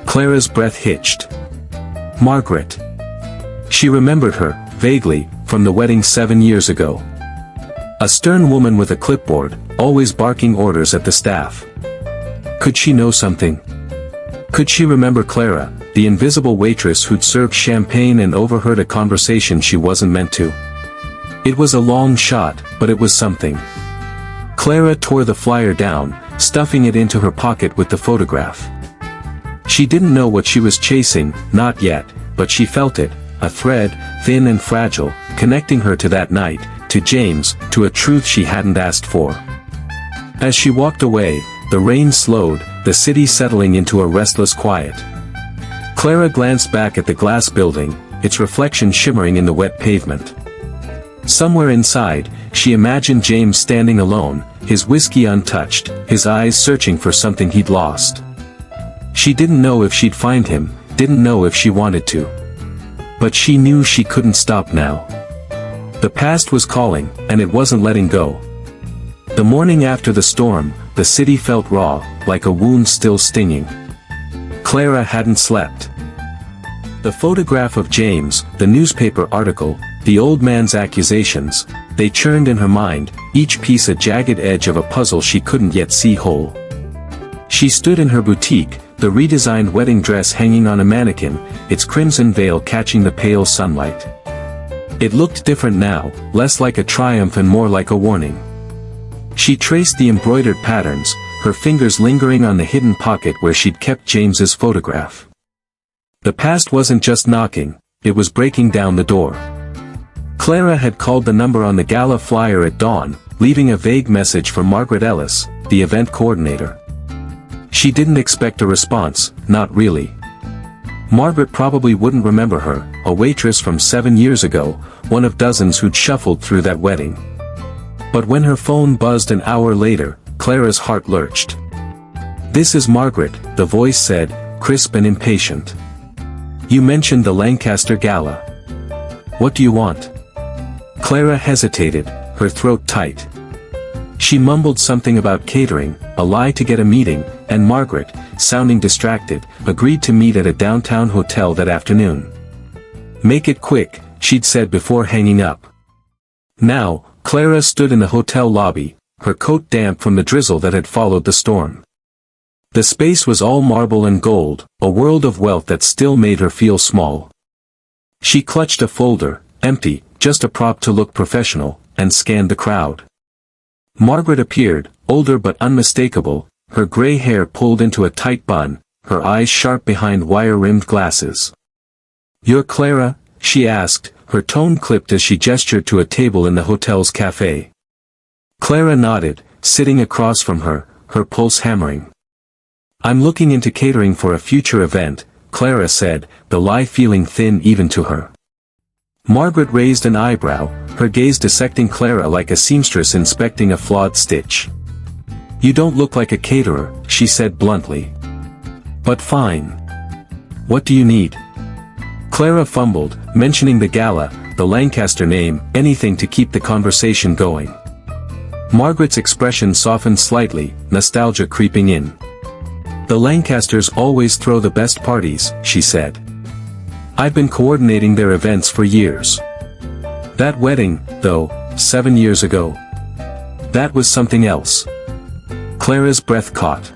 Clara's breath hitched. Margaret. She remembered her, vaguely, from the wedding 7 years ago. A stern woman with a clipboard, always barking orders at the staff. Could she know something? Could she remember Clara, the invisible waitress who'd served champagne and overheard a conversation she wasn't meant to? It was a long shot, but it was something. Clara tore the flyer down, stuffing it into her pocket with the photograph. She didn't know what she was chasing, not yet, but she felt it, a thread, thin and fragile, connecting her to that night, to James, to a truth she hadn't asked for. As she walked away, the rain slowed, the city settling into a restless quiet. Clara glanced back at the glass building, its reflection shimmering in the wet pavement. Somewhere inside, she imagined James standing alone, his whiskey untouched, his eyes searching for something he'd lost. She didn't know if she'd find him, didn't know if she wanted to. But she knew she couldn't stop now. The past was calling, and it wasn't letting go. The morning after the storm, the city felt raw, like a wound still stinging. Clara hadn't slept. The photograph of James, the newspaper article, the old man's accusations, they churned in her mind, each piece a jagged edge of a puzzle she couldn't yet see whole. She stood in her boutique, the redesigned wedding dress hanging on a mannequin, its crimson veil catching the pale sunlight. It looked different now, less like a triumph and more like a warning. She traced the embroidered patterns, her fingers lingering on the hidden pocket where she'd kept James's photograph. The past wasn't just knocking, it was breaking down the door. Clara had called the number on the gala flyer at dawn, leaving a vague message for Margaret Ellis, the event coordinator. She didn't expect a response, not really. Margaret probably wouldn't remember her, a waitress from 7 years ago, one of dozens who'd shuffled through that wedding. But when her phone buzzed an hour later, Clara's heart lurched. "This is Margaret," the voice said, crisp and impatient. "You mentioned the Lancaster Gala. What do you want?" Clara hesitated, her throat tight. She mumbled something about catering, a lie to get a meeting, and Margaret, sounding distracted, agreed to meet at a downtown hotel that afternoon. "Make it quick," she'd said before hanging up. Now, Clara stood in the hotel lobby, her coat damp from the drizzle that had followed the storm. The space was all marble and gold, a world of wealth that still made her feel small. She clutched a folder, empty, just a prop to look professional, and scanned the crowd. Margaret appeared, older but unmistakable, her gray hair pulled into a tight bun, her eyes sharp behind wire-rimmed glasses. "You're Clara?" she asked, her tone clipped as she gestured to a table in the hotel's cafe. Clara nodded, sitting across from her, her pulse hammering. "I'm looking into catering for a future event," Clara said, the lie feeling thin even to her. Margaret raised an eyebrow, her gaze dissecting Clara like a seamstress inspecting a flawed stitch. "You don't look like a caterer," she said bluntly. "But fine. What do you need?" Clara fumbled, mentioning the gala, the Lancaster name, anything to keep the conversation going. Margaret's expression softened slightly, nostalgia creeping in. "The Lancasters always throw the best parties," she said. "I've been coordinating their events for years. That wedding, though, 7 years ago. That was something else." Clara's breath caught.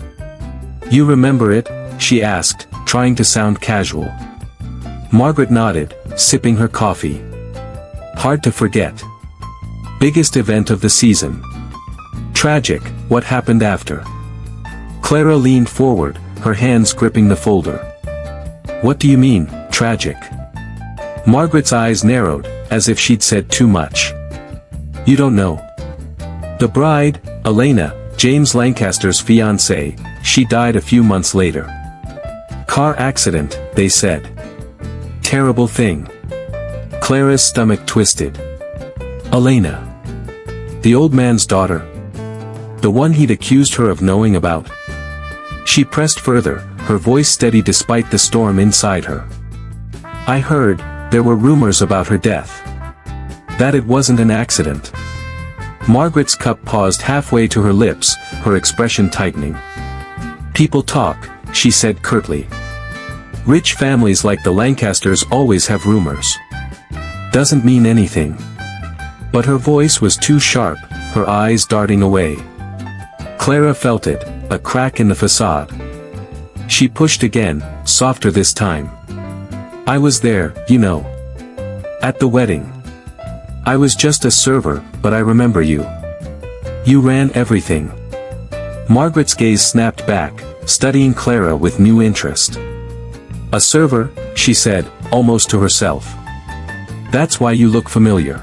"You remember it?" she asked, trying to sound casual. Margaret nodded, sipping her coffee. "Hard to forget. Biggest event of the season. Tragic, what happened after?" Clara leaned forward, her hands gripping the folder. "What do you mean, tragic?" Margaret's eyes narrowed, as if she'd said too much. "You don't know. The bride, Elena, James Lancaster's fiancée, she died a few months later. Car accident, they said. Terrible thing." Clara's stomach twisted. Elena. The old man's daughter? The one he'd accused her of knowing about? She pressed further, her voice steady despite the storm inside her. "I heard, there were rumors about her death. That it wasn't an accident." Margaret's cup paused halfway to her lips, her expression tightening. "People talk," she said curtly. "Rich families like the Lancasters always have rumors. Doesn't mean anything." But her voice was too sharp, her eyes darting away. Clara felt it, a crack in the facade. She pushed again, softer this time. "I was there, you know. At the wedding. I was just a server, but I remember you. You ran everything." Margaret's gaze snapped back, studying Clara with new interest. "A server," she said, almost to herself. "That's why you look familiar."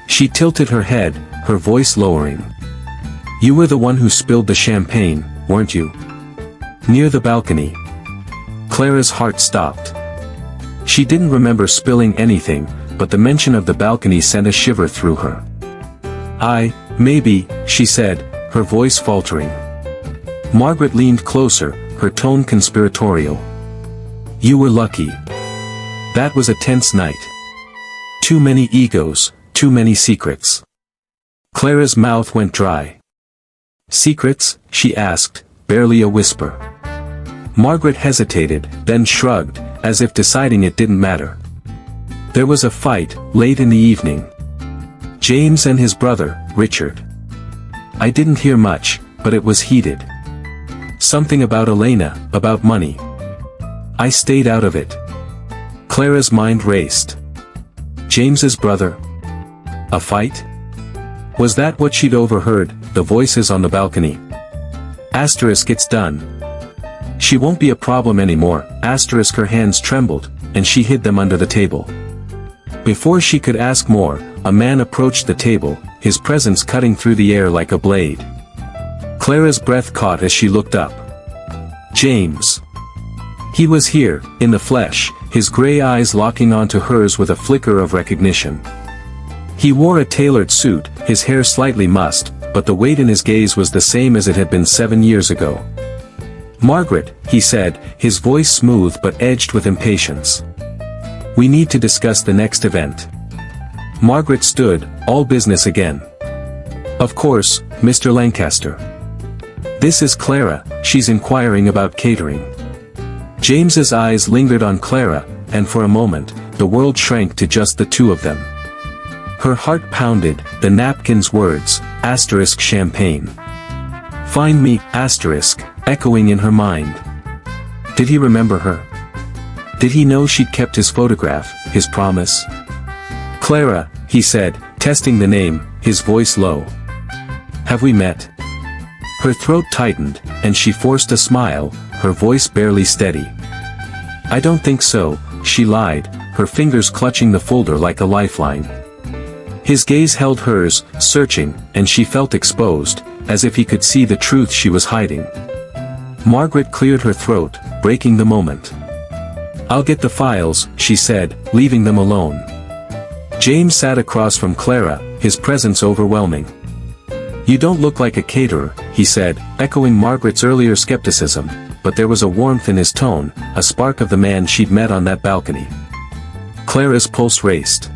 She tilted her head, her voice lowering. "You were the one who spilled the champagne, weren't you? Near the balcony." Clara's heart stopped. She didn't remember spilling anything, but the mention of the balcony sent a shiver through her. Maybe, she said, her voice faltering. Margaret leaned closer, her tone conspiratorial. "You were lucky. That was a tense night. Too many egos, too many secrets." Clara's mouth went dry. "Secrets?" she asked, barely a whisper. Margaret hesitated, then shrugged, as if deciding it didn't matter. There was a fight, late in the evening. James and his brother, Richard. I didn't hear much, but it was heated. Something about Elena, about money. I stayed out of it. Clara's mind raced. James's brother? A fight? Was that what she'd overheard, the voices on the balcony? Asterisk, it's done. She won't be a problem anymore, asterisk. Her hands trembled, and she hid them under the table. Before she could ask more, a man approached the table, his presence cutting through the air like a blade. Clara's breath caught as she looked up. James. He was here, in the flesh, his gray eyes locking onto hers with a flicker of recognition. He wore a tailored suit, his hair slightly mussed, but the weight in his gaze was the same as it had been 7 years ago. Margaret, he said, his voice smooth but edged with impatience. We need to discuss the next event. Margaret stood, all business again. Of course, Mr. Lancaster. This is Clara, she's inquiring about catering. James's eyes lingered on Clara, and for a moment, the world shrank to just the two of them. Her heart pounded, the napkin's words, asterisk champagne. Find me, asterisk, echoing in her mind. Did he remember her? Did he know she'd kept his photograph, his promise? Clara, he said, testing the name, his voice low. Have we met? Her throat tightened, and she forced a smile, her voice barely steady. I don't think so, she lied, her fingers clutching the folder like a lifeline. His gaze held hers, searching, and she felt exposed, as if he could see the truth she was hiding. Margaret cleared her throat, breaking the moment. I'll get the files, she said, leaving them alone. James sat across from Clara, his presence overwhelming. You don't look like a caterer, he said, echoing Margaret's earlier skepticism, but there was a warmth in his tone, a spark of the man she'd met on that balcony. Clara's pulse raced.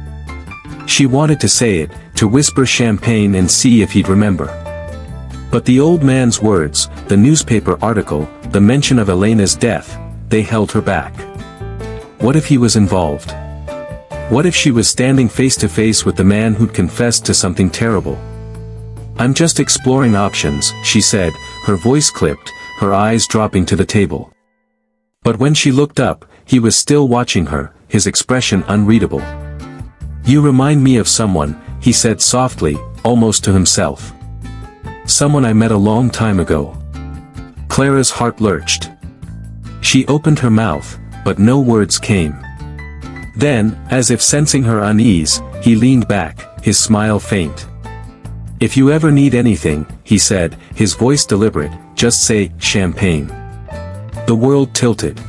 She wanted to say it, to whisper champagne and see if he'd remember. But the old man's words, the newspaper article, the mention of Elena's death, they held her back. What if he was involved? What if she was standing face to face with the man who'd confessed to something terrible? I'm just exploring options, she said, her voice clipped, her eyes dropping to the table. But when she looked up, he was still watching her, his expression unreadable. You remind me of someone, he said softly, almost to himself. Someone I met a long time ago. Clara's heart lurched. She opened her mouth, but no words came. Then, as if sensing her unease, he leaned back, his smile faint. If you ever need anything, he said, his voice deliberate, just say, champagne. The world tilted.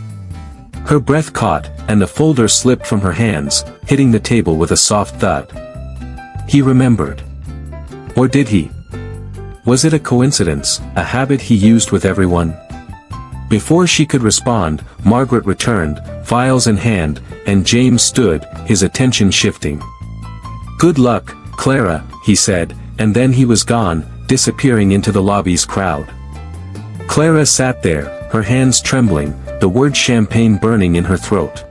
Her breath caught, and the folder slipped from her hands, hitting the table with a soft thud. He remembered. Or did he? Was it a coincidence, a habit he used with everyone? Before she could respond, Margaret returned, files in hand, and James stood, his attention shifting. Good luck, Clara, he said, and then he was gone, disappearing into the lobby's crowd. Clara sat there, her hands trembling, the word champagne burning in her throat.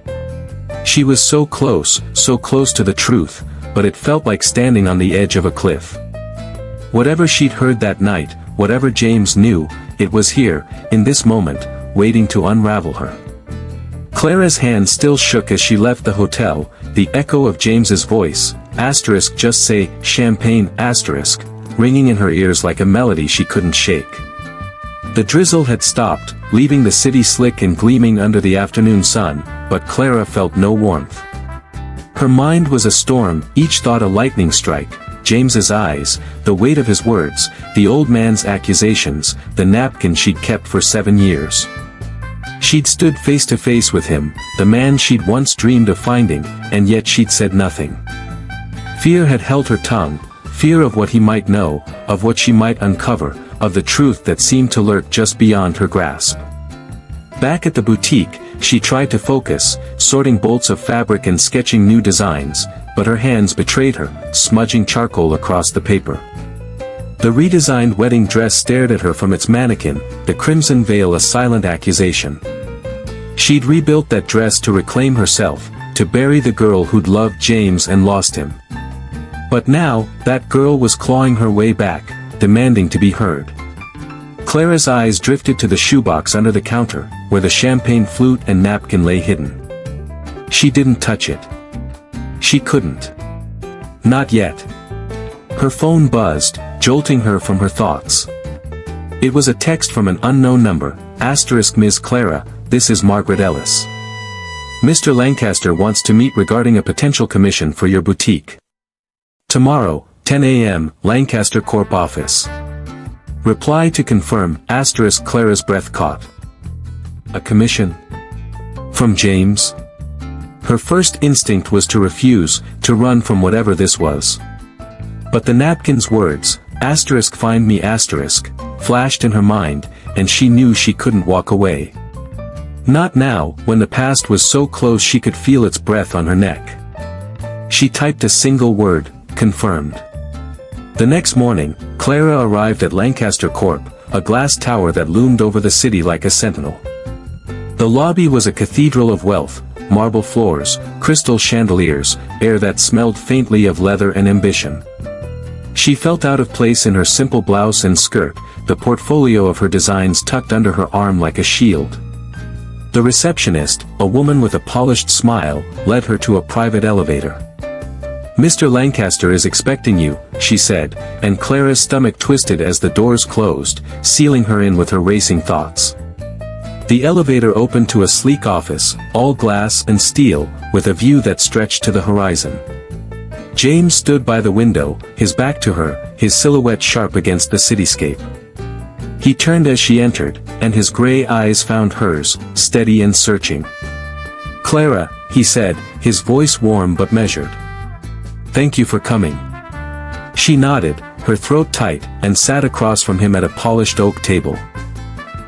She was so close to the truth, but it felt like standing on the edge of a cliff. Whatever she'd heard that night, whatever James knew, it was here, in this moment, waiting to unravel her. Clara's hand still shook as she left the hotel, the echo of James's voice, asterisk just say, champagne, asterisk, ringing in her ears like a melody she couldn't shake. The drizzle had stopped, leaving the city slick and gleaming under the afternoon sun, but Clara felt no warmth. Her mind was a storm, each thought a lightning strike, James's eyes, the weight of his words, the old man's accusations, the napkin she'd kept for 7 years. She'd stood face to face with him, the man she'd once dreamed of finding, and yet she'd said nothing. Fear had held her tongue, fear of what he might know, of what she might uncover, of the truth that seemed to lurk just beyond her grasp. Back at the boutique, she tried to focus, sorting bolts of fabric and sketching new designs, but her hands betrayed her, smudging charcoal across the paper. The redesigned wedding dress stared at her from its mannequin, the crimson veil a silent accusation. She'd rebuilt that dress to reclaim herself, to bury the girl who'd loved James and lost him. But now, that girl was clawing her way back, demanding to be heard. Clara's eyes drifted to the shoebox under the counter, where the champagne flute and napkin lay hidden. She didn't touch it. She couldn't. Not yet. Her phone buzzed, jolting her from her thoughts. It was a text from an unknown number, Ms. Clara, this is Margaret Ellis. Mr. Lancaster wants to meet regarding a potential commission for your boutique. Tomorrow, 10 a.m., Lancaster Corp office. Reply to confirm, Clara's breath caught. A commission? From James? Her first instinct was to refuse, to run from whatever this was. But the napkin's words, find me flashed in her mind, and she knew she couldn't walk away. Not now, when the past was so close she could feel its breath on her neck. She typed a single word, confirmed. The next morning, Clara arrived at Lancaster Corp, a glass tower that loomed over the city like a sentinel. The lobby was a cathedral of wealth, marble floors, crystal chandeliers, air that smelled faintly of leather and ambition. She felt out of place in her simple blouse and skirt, the portfolio of her designs tucked under her arm like a shield. The receptionist, a woman with a polished smile, led her to a private elevator. Mr. Lancaster is expecting you, she said, and Clara's stomach twisted as the doors closed, sealing her in with her racing thoughts. The elevator opened to a sleek office, all glass and steel, with a view that stretched to the horizon. James stood by the window, his back to her, his silhouette sharp against the cityscape. He turned as she entered, and his gray eyes found hers, steady and searching. Clara, he said, his voice warm but measured. Thank you for coming. She nodded, her throat tight, and sat across from him at a polished oak table.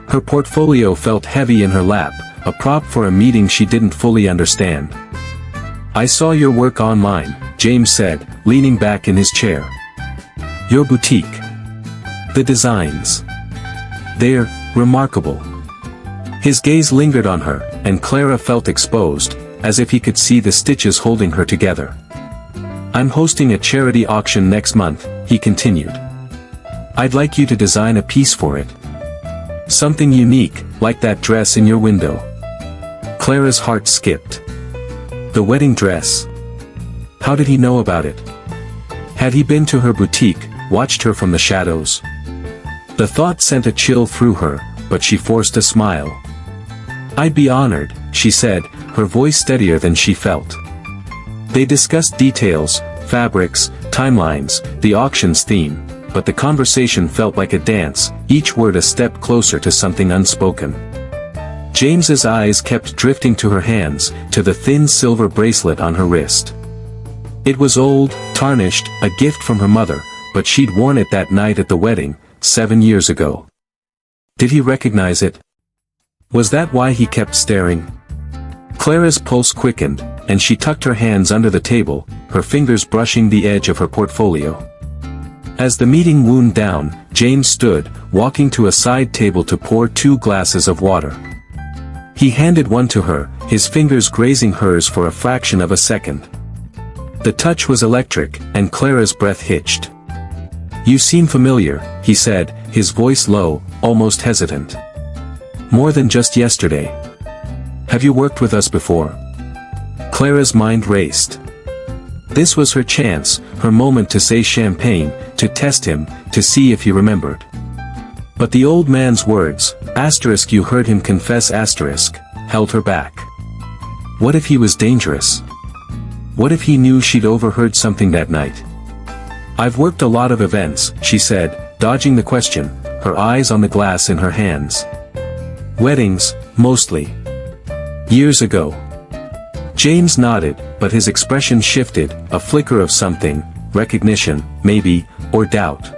Her portfolio felt heavy in her lap, a prop for a meeting she didn't fully understand. I saw your work online, James said, leaning back in his chair. Your boutique. The designs. They're remarkable. His gaze lingered on her, and Clara felt exposed, as if he could see the stitches holding her together. I'm hosting a charity auction next month, he continued. I'd like you to design a piece for it. Something unique, like that dress in your window. Clara's heart skipped. The wedding dress. How did he know about it? Had he been to her boutique, watched her from the shadows? The thought sent a chill through her, but she forced a smile. I'd be honored, she said, her voice steadier than she felt. They discussed details, fabrics, timelines, the auction's theme, but the conversation felt like a dance, each word a step closer to something unspoken. James's eyes kept drifting to her hands, to the thin silver bracelet on her wrist. It was old, tarnished, a gift from her mother, but she'd worn it that night at the wedding, 7 years ago. Did he recognize it? Was that why he kept staring? Clara's pulse quickened, and she tucked her hands under the table, her fingers brushing the edge of her portfolio. As the meeting wound down, James stood, walking to a side table to pour 2 glasses of water. He handed one to her, his fingers grazing hers for a fraction of a second. The touch was electric, and Clara's breath hitched. You seem familiar, he said, his voice low, almost hesitant. More than just yesterday. Have you worked with us before? Clara's mind raced. This was her chance, her moment to say champagne, to test him, to see if he remembered. But the old man's words, you heard him confess held her back. What if he was dangerous? What if he knew she'd overheard something that night? I've worked a lot of events, she said, dodging the question, her eyes on the glass in her hands. Weddings, mostly. Years ago. James nodded, but his expression shifted, a flicker of something, recognition, maybe, or doubt.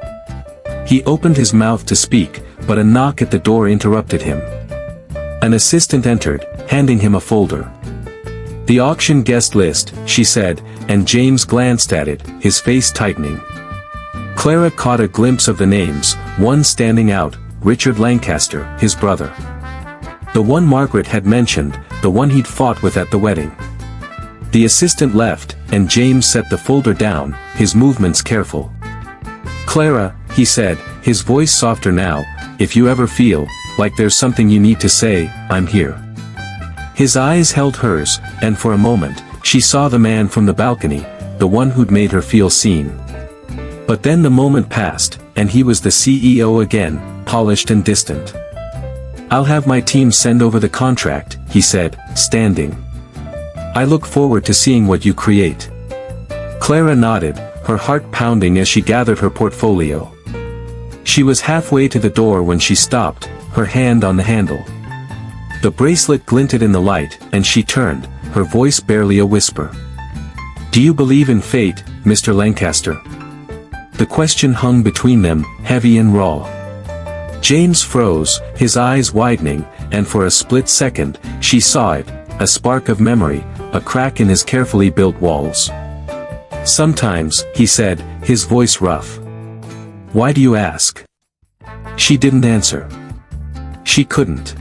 He opened his mouth to speak, but a knock at the door interrupted him. An assistant entered, handing him a folder. The auction guest list, she said, and James glanced at it, his face tightening. Clara caught a glimpse of the names, one standing out, Richard Lancaster, his brother. The one Margaret had mentioned, the one he'd fought with at the wedding. The assistant left, and James set the folder down, his movements careful. "Clara," he said, his voice softer now, "if you ever feel like there's something you need to say, I'm here." His eyes held hers, and for a moment, she saw the man from the balcony, the one who'd made her feel seen. But then the moment passed, and he was the CEO again, polished and distant. "I'll have my team send over the contract," he said, standing. "I look forward to seeing what you create." Clara nodded, her heart pounding as she gathered her portfolio. She was halfway to the door when she stopped, her hand on the handle. The bracelet glinted in the light, and she turned, her voice barely a whisper. "Do you believe in fate, Mr. Lancaster?" The question hung between them, heavy and raw. James froze, his eyes widening, and for a split second, she saw it, a spark of memory, a crack in his carefully built walls. "Sometimes," he said, his voice rough. "Why do you ask?" She didn't answer. She couldn't.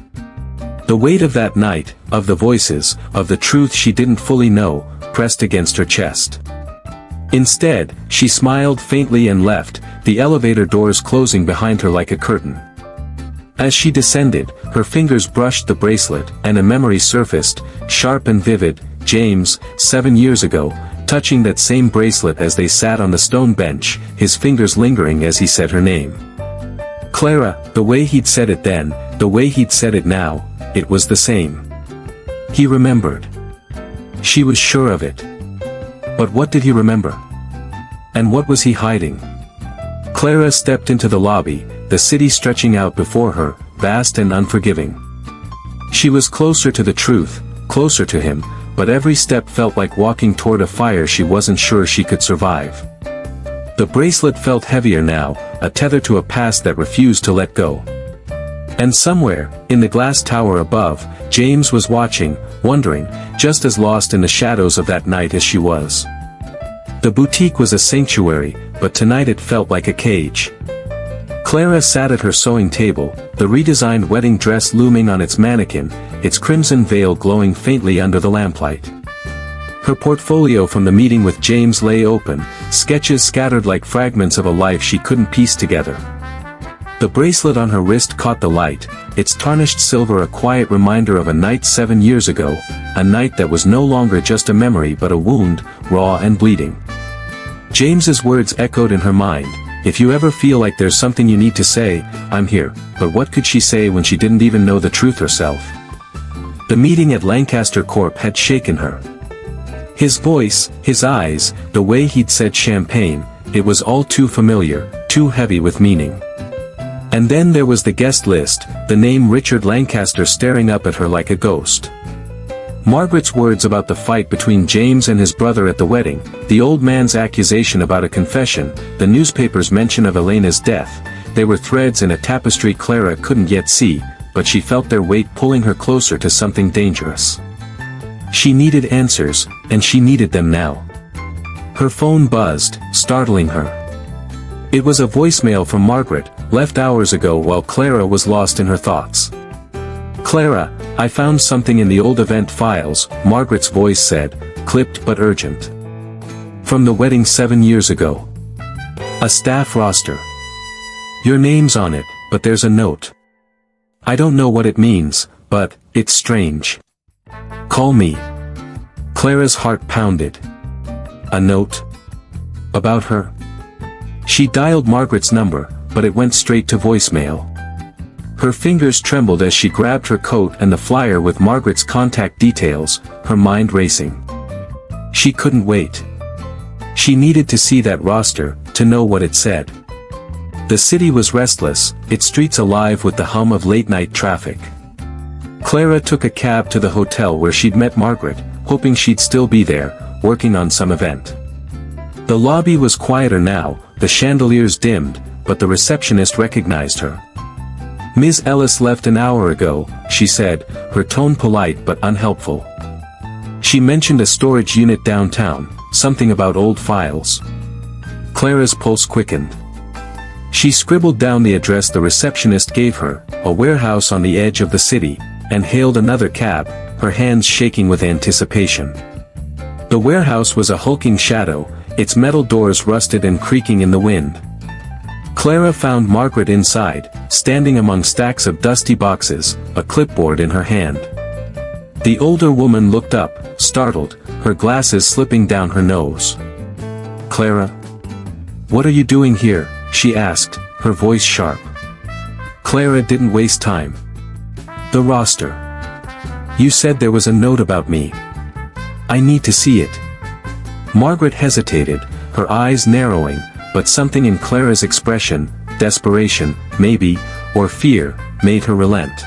The weight of that night, of the voices, of the truth she didn't fully know, pressed against her chest. Instead, she smiled faintly and left, the elevator doors closing behind her like a curtain. As she descended, her fingers brushed the bracelet, and a memory surfaced, sharp and vivid, James, 7 years ago, touching that same bracelet as they sat on the stone bench, his fingers lingering as he said her name. Clara, the way he'd said it then, the way he'd said it now, it was the same. He remembered. She was sure of it. But what did he remember? And what was he hiding? Clara stepped into the lobby, the city stretching out before her, vast and unforgiving. She was closer to the truth, closer to him, but every step felt like walking toward a fire she wasn't sure she could survive. The bracelet felt heavier now, a tether to a past that refused to let go. And somewhere, in the glass tower above, James was watching, wondering, just as lost in the shadows of that night as she was. The boutique was a sanctuary, but tonight it felt like a cage. Clara sat at her sewing table, the redesigned wedding dress looming on its mannequin, its crimson veil glowing faintly under the lamplight. Her portfolio from the meeting with James lay open, sketches scattered like fragments of a life she couldn't piece together. The bracelet on her wrist caught the light, its tarnished silver a quiet reminder of a night 7 years ago, a night that was no longer just a memory but a wound, raw and bleeding. James's words echoed in her mind, "If you ever feel like there's something you need to say, I'm here," but what could she say when she didn't even know the truth herself? The meeting at Lancaster Corp had shaken her. His voice, his eyes, the way he'd said champagne, it was all too familiar, too heavy with meaning. And then there was the guest list, the name Richard Lancaster staring up at her like a ghost. Margaret's words about the fight between James and his brother at the wedding, the old man's accusation about a confession, the newspaper's mention of Elena's death, they were threads in a tapestry Clara couldn't yet see, but she felt their weight pulling her closer to something dangerous. She needed answers, and she needed them now. Her phone buzzed, startling her. It was a voicemail from Margaret, left hours ago while Clara was lost in her thoughts. "Clara, I found something in the old event files," Margaret's voice said, clipped but urgent. "From the wedding 7 years ago. A staff roster. Your name's on it, but there's a note. I don't know what it means, but it's strange. Call me." Clara's heart pounded. A note? About her? She dialed Margaret's number, but it went straight to voicemail. Her fingers trembled as she grabbed her coat and the flyer with Margaret's contact details, her mind racing. She couldn't wait. She needed to see that roster, to know what it said. The city was restless, its streets alive with the hum of late-night traffic. Clara took a cab to the hotel where she'd met Margaret, hoping she'd still be there, working on some event. The lobby was quieter now, the chandeliers dimmed, but the receptionist recognized her. "Ms. Ellis left an hour ago," she said, her tone polite but unhelpful. She mentioned a storage unit downtown, something about old files. Clara's pulse quickened. She scribbled down the address the receptionist gave her, a warehouse on the edge of the city, and hailed another cab, her hands shaking with anticipation. The warehouse was a hulking shadow, its metal doors rusted and creaking in the wind. Clara found Margaret inside, standing among stacks of dusty boxes, a clipboard in her hand. The older woman looked up, startled, her glasses slipping down her nose. "Clara? What are you doing here?" she asked, her voice sharp. Clara didn't waste time. "The roster. You said there was a note about me. I need to see it." Margaret hesitated, her eyes narrowing, but something in Clara's expression, desperation, maybe, or fear, made her relent.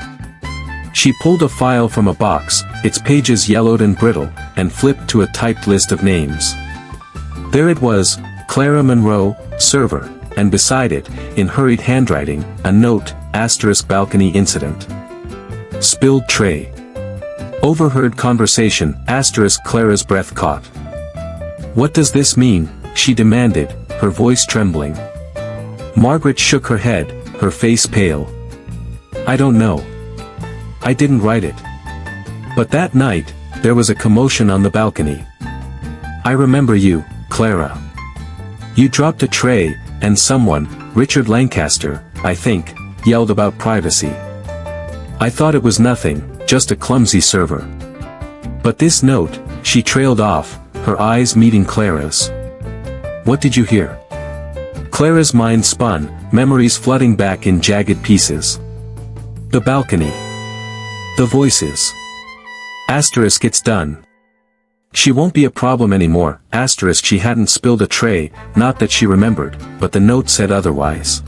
She pulled a file from a box, its pages yellowed and brittle, and flipped to a typed list of names. There it was, Clara Monroe, server, and beside it, in hurried handwriting, a note, *balcony incident. Spilled tray. Overheard conversation, Clara's breath caught. "What does this mean?" she demanded, her voice trembling. Margaret shook her head, her face pale. "I don't know. I didn't write it. But that night, there was a commotion on the balcony. I remember you, Clara. You dropped a tray, and someone, Richard Lancaster, I think, yelled about privacy. I thought it was nothing, just a clumsy server. But this note," she trailed off, her eyes meeting Clara's. "What did you hear?" Clara's mind spun, memories flooding back in jagged pieces. The balcony. The voices. It's done. She won't be a problem anymore, she hadn't spilled a tray, not that she remembered, but the note said otherwise.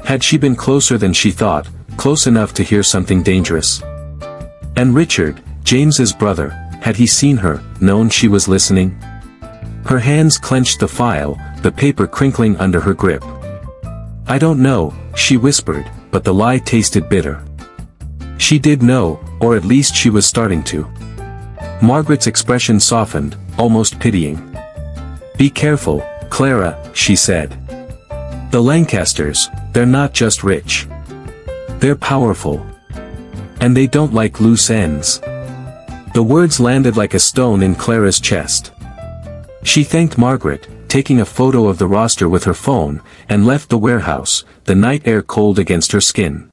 Had she been closer than she thought, close enough to hear something dangerous? And Richard, James's brother, had he seen her, known she was listening? Her hands clenched the file, the paper crinkling under her grip. "I don't know," she whispered, but the lie tasted bitter. She did know, or at least she was starting to. Margaret's expression softened, almost pitying. "Be careful, Clara," she said. "The Lancasters, they're not just rich. They're powerful. And they don't like loose ends." The words landed like a stone in Clara's chest. She thanked Margaret, taking a photo of the roster with her phone, and left the warehouse, the night air cold against her skin.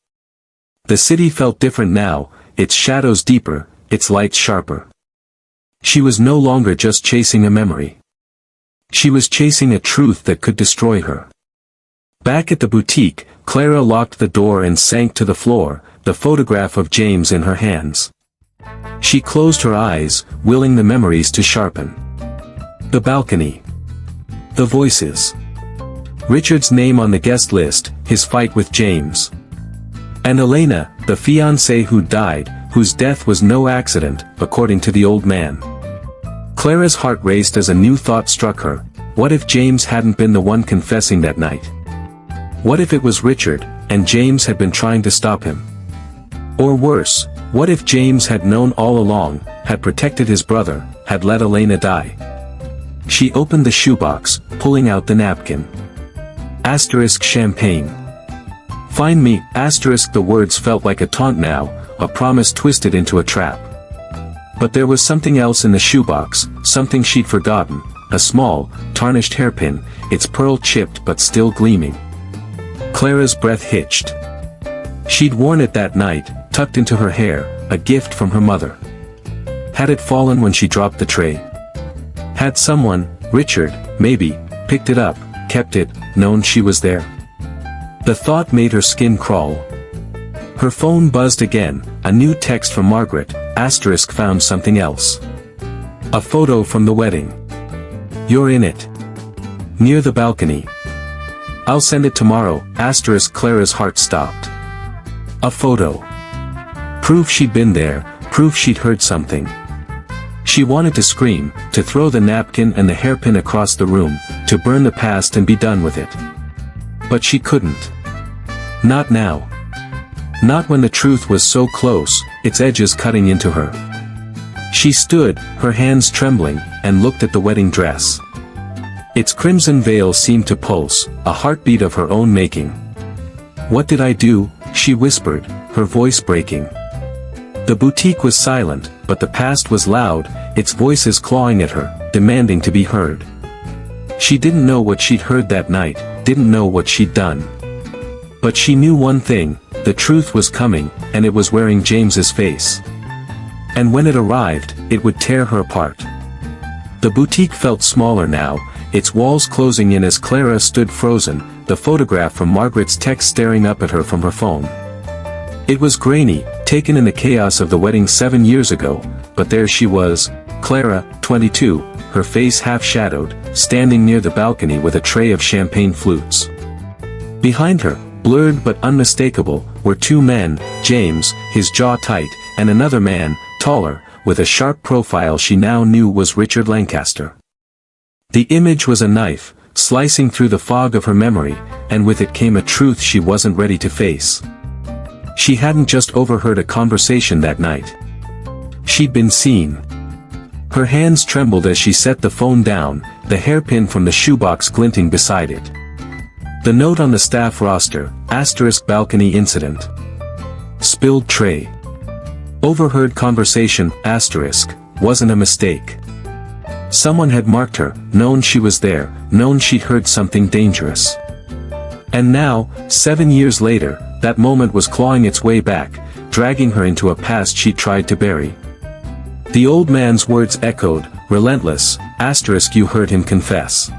The city felt different now, its shadows deeper, its lights sharper. She was no longer just chasing a memory. She was chasing a truth that could destroy her. Back at the boutique, Clara locked the door and sank to the floor, the photograph of James in her hands. She closed her eyes, willing the memories to sharpen. The balcony. The voices. Richard's name on the guest list, his fight with James. And Elena, the fiancée who died, whose death was no accident, according to the old man. Clara's heart raced as a new thought struck her. What if James hadn't been the one confessing that night? What if it was Richard, and James had been trying to stop him? Or worse, what if James had known all along, had protected his brother, had let Elena die? She opened the shoebox, pulling out the napkin. Champagne. "Find me, the words felt like a taunt now, a promise twisted into a trap. But there was something else in the shoebox, something she'd forgotten, a small, tarnished hairpin, its pearl chipped but still gleaming. Clara's breath hitched. She'd worn it that night, tucked into her hair, a gift from her mother. Had it fallen when she dropped the tray? Had someone, Richard, maybe, picked it up, kept it, known she was there? The thought made her skin crawl. Her phone buzzed again, a new text from Margaret, found something else. A photo from the wedding. "You're in it. Near the balcony. I'll send it tomorrow, Clara's heart stopped. A photo. Proof she'd been there, proof she'd heard something. She wanted to scream, to throw the napkin and the hairpin across the room, to burn the past and be done with it. But she couldn't. Not now. Not when the truth was so close, its edges cutting into her. She stood, her hands trembling, and looked at the wedding dress. Its crimson veil seemed to pulse, a heartbeat of her own making. "What did I do?" she whispered, her voice breaking. The boutique was silent, but the past was loud, its voices clawing at her, demanding to be heard. She didn't know what she'd heard that night, didn't know what she'd done. But she knew one thing, the truth was coming, and it was wearing James's face. And when it arrived, it would tear her apart. The boutique felt smaller now, its walls closing in as Clara stood frozen, the photograph from Margaret's text staring up at her from her phone. It was grainy, taken in the chaos of the wedding 7 years ago, but there she was, Clara, 22, her face half-shadowed, standing near the balcony with a tray of champagne flutes. Behind her, blurred but unmistakable, were two men, James, his jaw tight, and another man, taller, with a sharp profile she now knew was Richard Lancaster. The image was a knife, slicing through the fog of her memory, and with it came a truth she wasn't ready to face. She hadn't just overheard a conversation that night. She'd been seen. Her hands trembled as she set the phone down, the hairpin from the shoebox glinting beside it. The note on the staff roster, * balcony incident. Spilled tray. Overheard conversation, *, wasn't a mistake. Someone had marked her, known she was there, known she'd heard something dangerous. And now, 7 years later, that moment was clawing its way back, dragging her into a past she tried to bury. The old man's words echoed, relentless, * you heard him confess.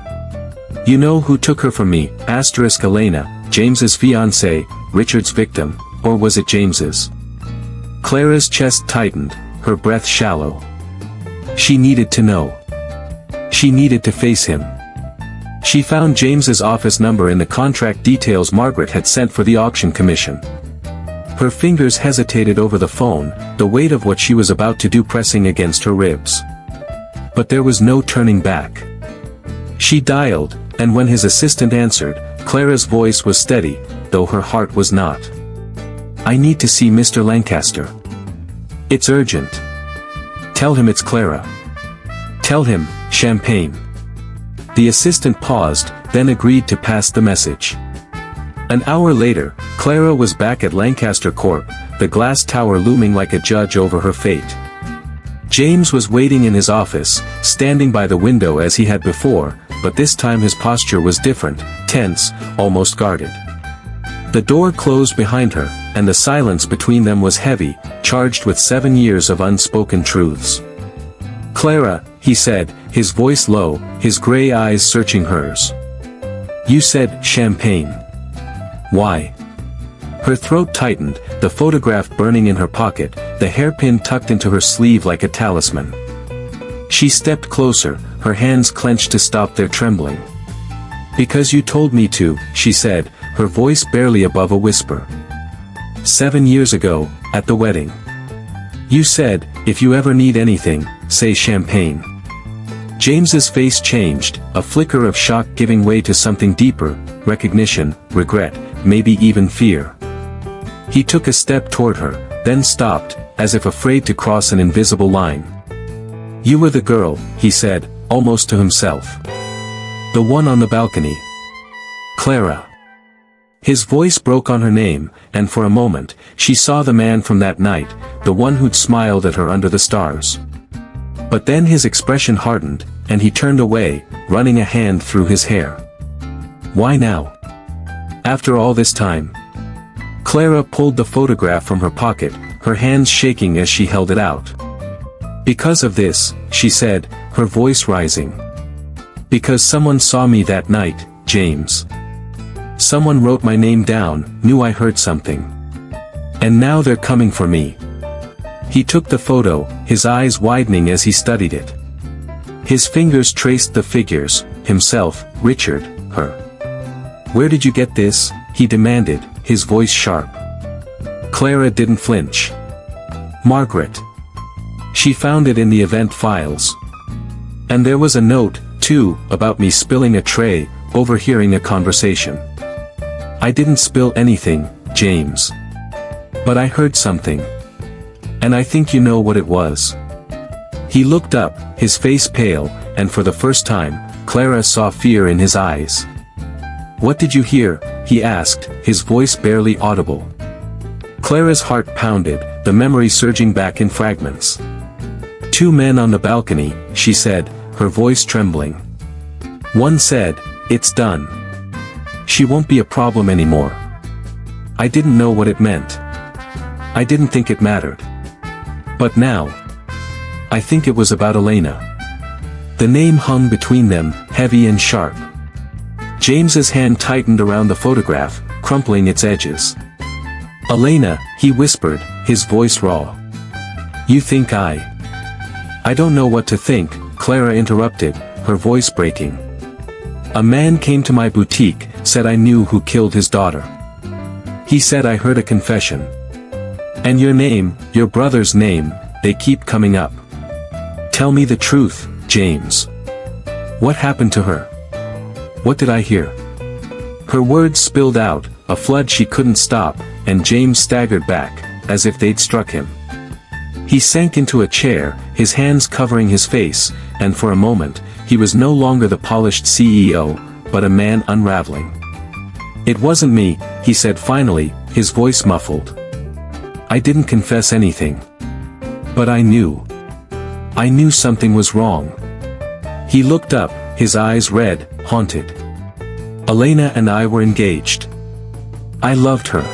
You know who took her from me, * Elena, James's fiancée, Richard's victim, or was it James's? Clara's chest tightened, her breath shallow. She needed to know. She needed to face him. She found James's office number in the contract details Margaret had sent for the auction commission. Her fingers hesitated over the phone, the weight of what she was about to do pressing against her ribs. But there was no turning back. She dialed, and when his assistant answered, Clara's voice was steady, though her heart was not. I need to see Mr. Lancaster. It's urgent. Tell him it's Clara. Tell him, champagne. The assistant paused, then agreed to pass the message. An hour later, Clara was back at Lancaster Corp, the glass tower looming like a judge over her fate. James was waiting in his office, standing by the window as he had before, but this time his posture was different, tense, almost guarded. The door closed behind her, and the silence between them was heavy, charged with 7 years of unspoken truths. Clara, he said, his voice low, his gray eyes searching hers. You said, champagne. Why? Her throat tightened, the photograph burning in her pocket, the hairpin tucked into her sleeve like a talisman. She stepped closer, her hands clenched to stop their trembling. Because you told me to, she said, her voice barely above a whisper. 7 years ago, at the wedding. You said, if you ever need anything, say champagne. James's face changed, a flicker of shock giving way to something deeper, recognition, regret, maybe even fear. He took a step toward her, then stopped, as if afraid to cross an invisible line. You were the girl, he said, almost to himself. The one on the balcony. Clara. His voice broke on her name, and for a moment, she saw the man from that night, the one who'd smiled at her under the stars. But then his expression hardened, and he turned away, running a hand through his hair. Why now? After all this time? Clara pulled the photograph from her pocket, her hands shaking as she held it out. Because of this, she said, her voice rising. Because someone saw me that night, James. Someone wrote my name down, knew I heard something. And now they're coming for me. He took the photo, his eyes widening as he studied it. His fingers traced the figures, himself, Richard, her. Where did you get this? He demanded, his voice sharp. Clara didn't flinch. Margaret. She found it in the event files. And there was a note, too, about me spilling a tray, overhearing a conversation. I didn't spill anything, James. But I heard something. And I think you know what it was. He looked up, his face pale, and for the first time, Clara saw fear in his eyes. What did you hear? He asked, his voice barely audible. Clara's heart pounded, the memory surging back in fragments. two men on the balcony," she said, her voice trembling. One said, "It's done. She won't be a problem anymore." I didn't know what it meant. I didn't think it mattered. But now, I think it was about Elena. The name hung between them, heavy and sharp. James's hand tightened around the photograph, crumpling its edges. "Elena," he whispered, his voice raw. "You think I don't know what to think," Clara interrupted, her voice breaking. "A man came to my boutique, said I knew who killed his daughter. He said I heard a confession. And your name, your brother's name, they keep coming up. Tell me the truth, James. What happened to her? What did I hear?" Her words spilled out, a flood she couldn't stop, and James staggered back, as if they'd struck him. He sank into a chair, his hands covering his face, and for a moment, he was no longer the polished CEO, but a man unraveling. "It wasn't me," he said finally, his voice muffled. "I didn't confess anything. But I knew. I knew something was wrong." He looked up, his eyes red, haunted. "Elena and I were engaged. I loved her.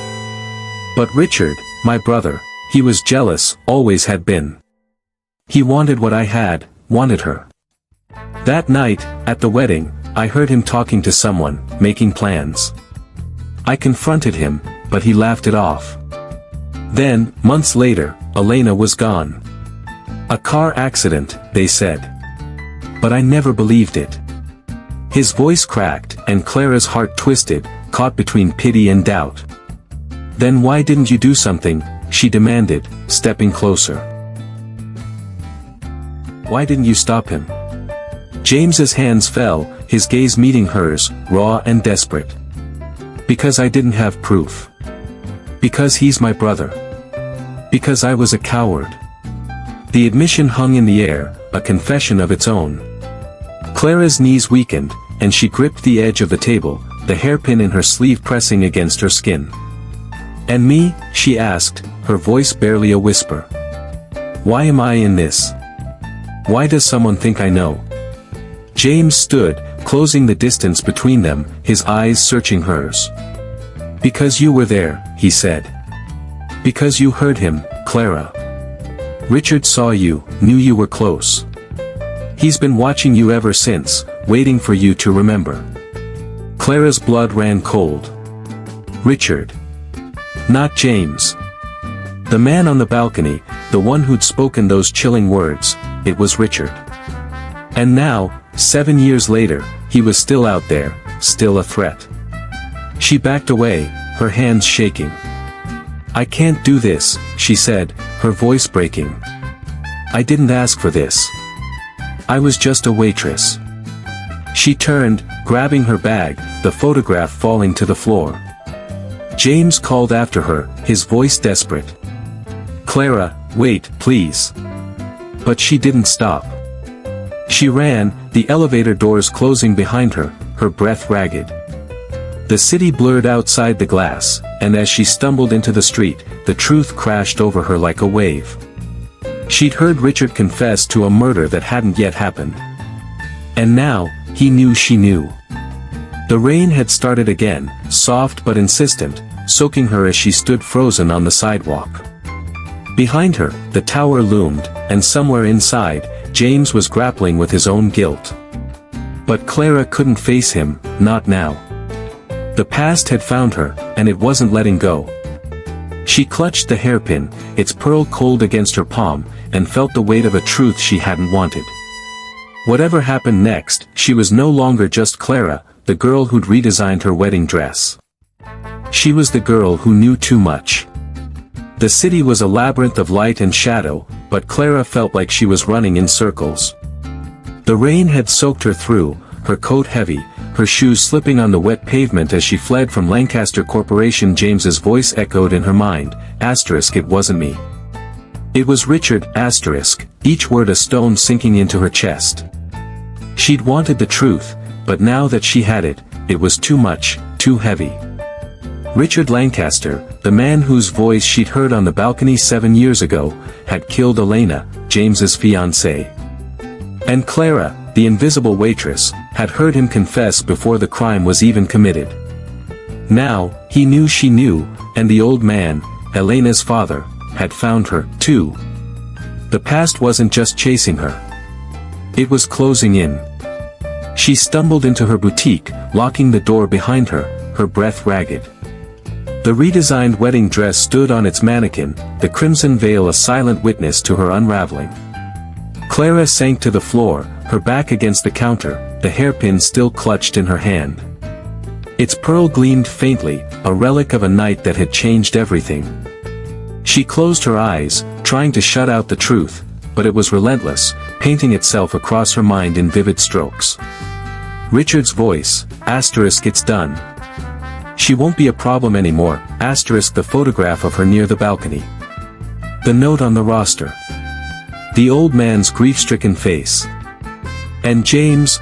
But Richard, my brother, he was jealous, always had been. He wanted what I had, wanted her. That night, at the wedding, I heard him talking to someone, making plans. I confronted him, but he laughed it off. Then, months later, Elena was gone. A car accident, they said. But I never believed it." His voice cracked, and Clara's heart twisted, caught between pity and doubt. "Then why didn't you do something?" she demanded, stepping closer. "Why didn't you stop him?" James's hands fell, his gaze meeting hers, raw and desperate. "Because I didn't have proof. Because he's my brother. Because I was a coward." The admission hung in the air, a confession of its own. Clara's knees weakened, and she gripped the edge of the table, the hairpin in her sleeve pressing against her skin. "And me?" she asked, her voice barely a whisper. "Why am I in this? Why does someone think I know?" James stood, closing the distance between them, his eyes searching hers. "Because you were there," he said. "Because you heard him, Clara. Richard saw you, knew you were close. He's been watching you ever since, waiting for you to remember." Clara's blood ran cold. Richard. Not James. The man on the balcony, the one who'd spoken those chilling words, it was Richard. And now, 7 years later, he was still out there, still a threat. She backed away, her hands shaking. "I can't do this," she said, her voice breaking. "I didn't ask for this. I was just a waitress." She turned, grabbing her bag, the photograph falling to the floor. James called after her, his voice desperate. "Clara, wait, please." But she didn't stop. She ran, the elevator doors closing behind her, her breath ragged. The city blurred outside the glass, and as she stumbled into the street, the truth crashed over her like a wave. She'd heard Richard confess to a murder that hadn't yet happened. And now, he knew she knew. The rain had started again, soft but insistent, soaking her as she stood frozen on the sidewalk. Behind her, the tower loomed, and somewhere inside, James was grappling with his own guilt. But Clara couldn't face him, not now. The past had found her, and it wasn't letting go. She clutched the hairpin, its pearl cold against her palm, and felt the weight of a truth she hadn't wanted. Whatever happened next, she was no longer just Clara, the girl who'd redesigned her wedding dress. She was the girl who knew too much. The city was a labyrinth of light and shadow, but Clara felt like she was running in circles. The rain had soaked her through, her coat heavy, her shoes slipping on the wet pavement as she fled from Lancaster Corporation. James's voice echoed in her mind, asterisk, "It wasn't me. It was Richard, asterisk," each word a stone sinking into her chest. She'd wanted the truth, but now that she had it, it was too much, too heavy. Richard Lancaster, the man whose voice she'd heard on the balcony 7 years ago, had killed Elena, James's fiancée. And Clara, the invisible waitress, had heard him confess before the crime was even committed. Now, he knew she knew, and the old man, Elena's father, had found her, too. The past wasn't just chasing her. It was closing in. She stumbled into her boutique, locking the door behind her, her breath ragged. The redesigned wedding dress stood on its mannequin, the crimson veil a silent witness to her unraveling. Clara sank to the floor, her back against the counter, the hairpin still clutched in her hand. Its pearl gleamed faintly, a relic of a night that had changed everything. She closed her eyes, trying to shut out the truth, but it was relentless, painting itself across her mind in vivid strokes. Richard's voice, "It's done. She won't be a problem anymore," the photograph of her near the balcony. The note on the roster. The old man's grief-stricken face. And James,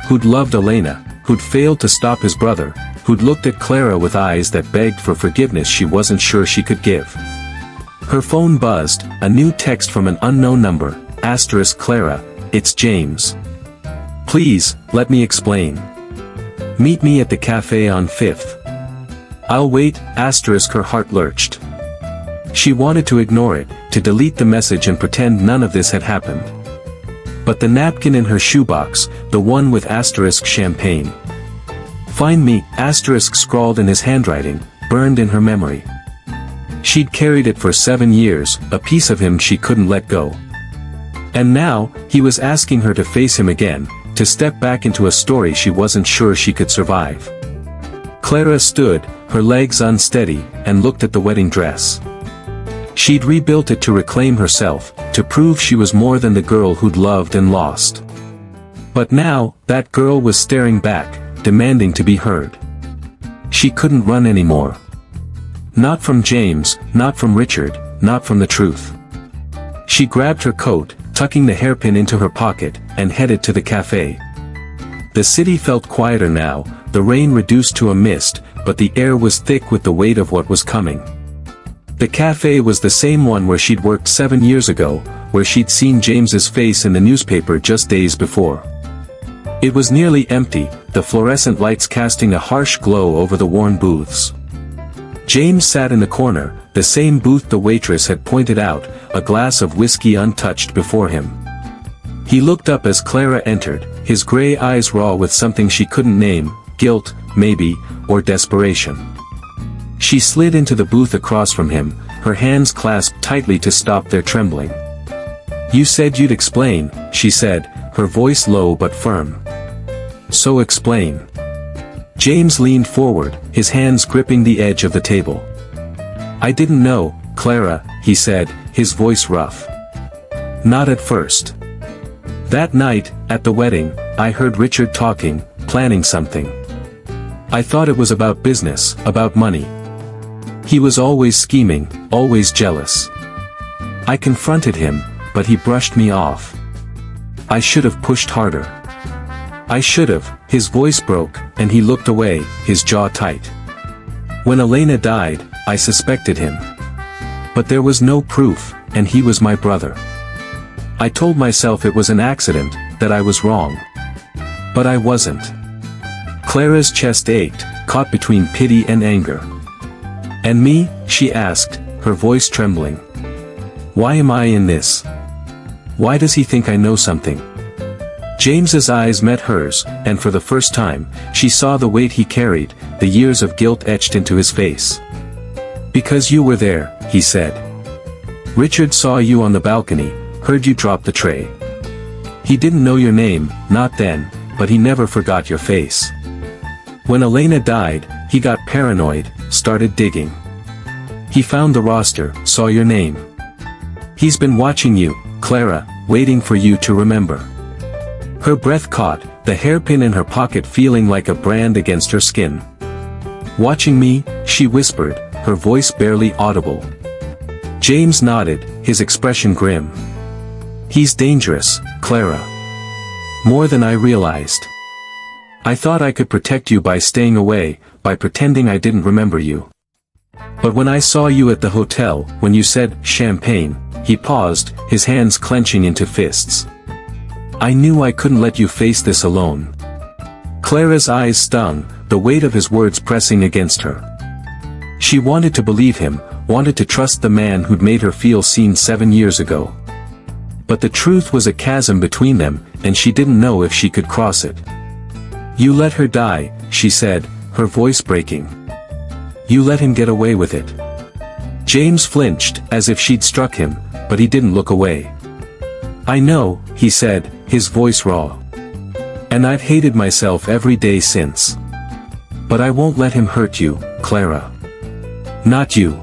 who'd loved Elena, who'd failed to stop his brother, who'd looked at Clara with eyes that begged for forgiveness she wasn't sure she could give. Her phone buzzed, a new text from an unknown number, "Clara, it's James. Please, let me explain. Meet me at the cafe on 5th. I'll wait, her heart lurched. She wanted to ignore it, to delete the message and pretend none of this had happened. But the napkin in her shoebox, the one with champagne. "Find me," scrawled in his handwriting, burned in her memory. She'd carried it for 7 years, a piece of him she couldn't let go. And now, he was asking her to face him again, to step back into a story she wasn't sure she could survive. Clara stood, her legs unsteady, and looked at the wedding dress. She'd rebuilt it to reclaim herself, to prove she was more than the girl who'd loved and lost. But now, that girl was staring back, demanding to be heard. She couldn't run anymore. Not from James, not from Richard, not from the truth. She grabbed her coat, tucking the hairpin into her pocket, and headed to the cafe. The city felt quieter now, the rain reduced to a mist, but the air was thick with the weight of what was coming. The cafe was the same one where she'd worked 7 years ago, where she'd seen James's face in the newspaper just days before. It was nearly empty, the fluorescent lights casting a harsh glow over the worn booths. James sat in the corner, the same booth the waitress had pointed out, a glass of whiskey untouched before him. He looked up as Clara entered, his gray eyes raw with something she couldn't name, guilt, maybe, or desperation. She slid into the booth across from him, her hands clasped tightly to stop their trembling. "You said you'd explain," she said, her voice low but firm. "So explain." James leaned forward, his hands gripping the edge of the table. "I didn't know, Clara," he said, his voice rough. "Not at first. That night, at the wedding, I heard Richard talking, planning something. I thought it was about business, about money. He was always scheming, always jealous. I confronted him, but he brushed me off. I should have pushed harder. I should have." His voice broke, and he looked away, his jaw tight. "When Elena died, I suspected him. But there was no proof, and he was my brother. I told myself it was an accident, that I was wrong. But I wasn't." Clara's chest ached, caught between pity and anger. "And me?" she asked, her voice trembling. "Why am I in this? Why does he think I know something?" James's eyes met hers, and for the first time, she saw the weight he carried, the years of guilt etched into his face. "Because you were there," he said. "Richard saw you on the balcony, heard you drop the tray. He didn't know your name, not then, but he never forgot your face. When Elena died, he got paranoid, started digging. He found the roster, saw your name. He's been watching you, Clara, waiting for you to remember." Her breath caught, the hairpin in her pocket feeling like a brand against her skin. "Watching me?" she whispered, her voice barely audible. James nodded, his expression grim. "He's dangerous, Clara. More than I realized. I thought I could protect you by staying away, by pretending I didn't remember you. But when I saw you at the hotel, when you said, champagne, he paused, his hands clenching into fists. I knew I couldn't let you face this alone. Clara's eyes stung, the weight of his words pressing against her. She wanted to believe him, wanted to trust the man who'd made her feel seen 7 years ago. But the truth was a chasm between them, and she didn't know if she could cross it. You let her die, she said, her voice breaking. You let him get away with it. James flinched, as if she'd struck him, but he didn't look away. I know, he said, his voice raw. And I've hated myself every day since. But I won't let him hurt you, Clara. Not you.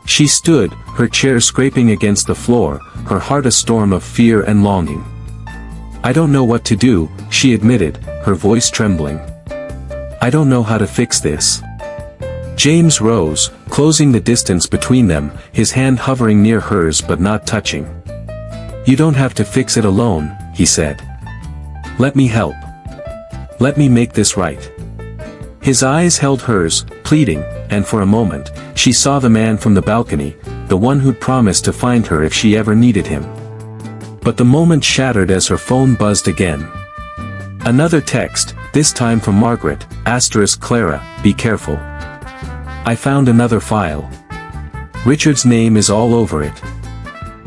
She stood, her chair scraping against the floor, her heart a storm of fear and longing. I don't know what to do, she admitted, her voice trembling. I don't know how to fix this. James rose, closing the distance between them, his hand hovering near hers but not touching. You don't have to fix it alone, he said. Let me help. Let me make this right. His eyes held hers, pleading, and for a moment, she saw the man from the balcony, the one who'd promised to find her if she ever needed him. But the moment shattered as her phone buzzed again. Another text, this time from Margaret, Clara, be careful. I found another file. Richard's name is all over it.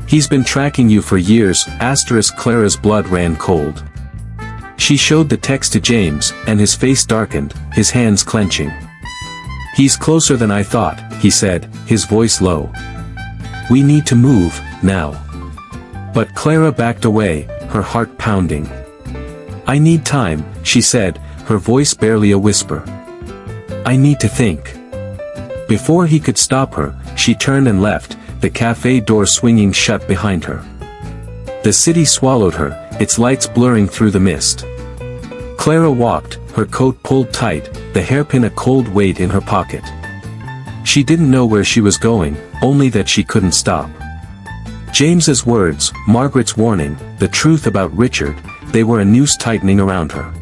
He's been tracking you for years, Clara's blood ran cold. She showed the text to James, and his face darkened, his hands clenching. He's closer than I thought, he said, his voice low. We need to move, now. But Clara backed away, her heart pounding. I need time, she said, her voice barely a whisper. I need to think. Before he could stop her, she turned and left, the cafe door swinging shut behind her. The city swallowed her, its lights blurring through the mist. Clara walked, her coat pulled tight, the hairpin a cold weight in her pocket. She didn't know where she was going, only that she couldn't stop. James's words, Margaret's warning, the truth about Richard, they were a noose tightening around her.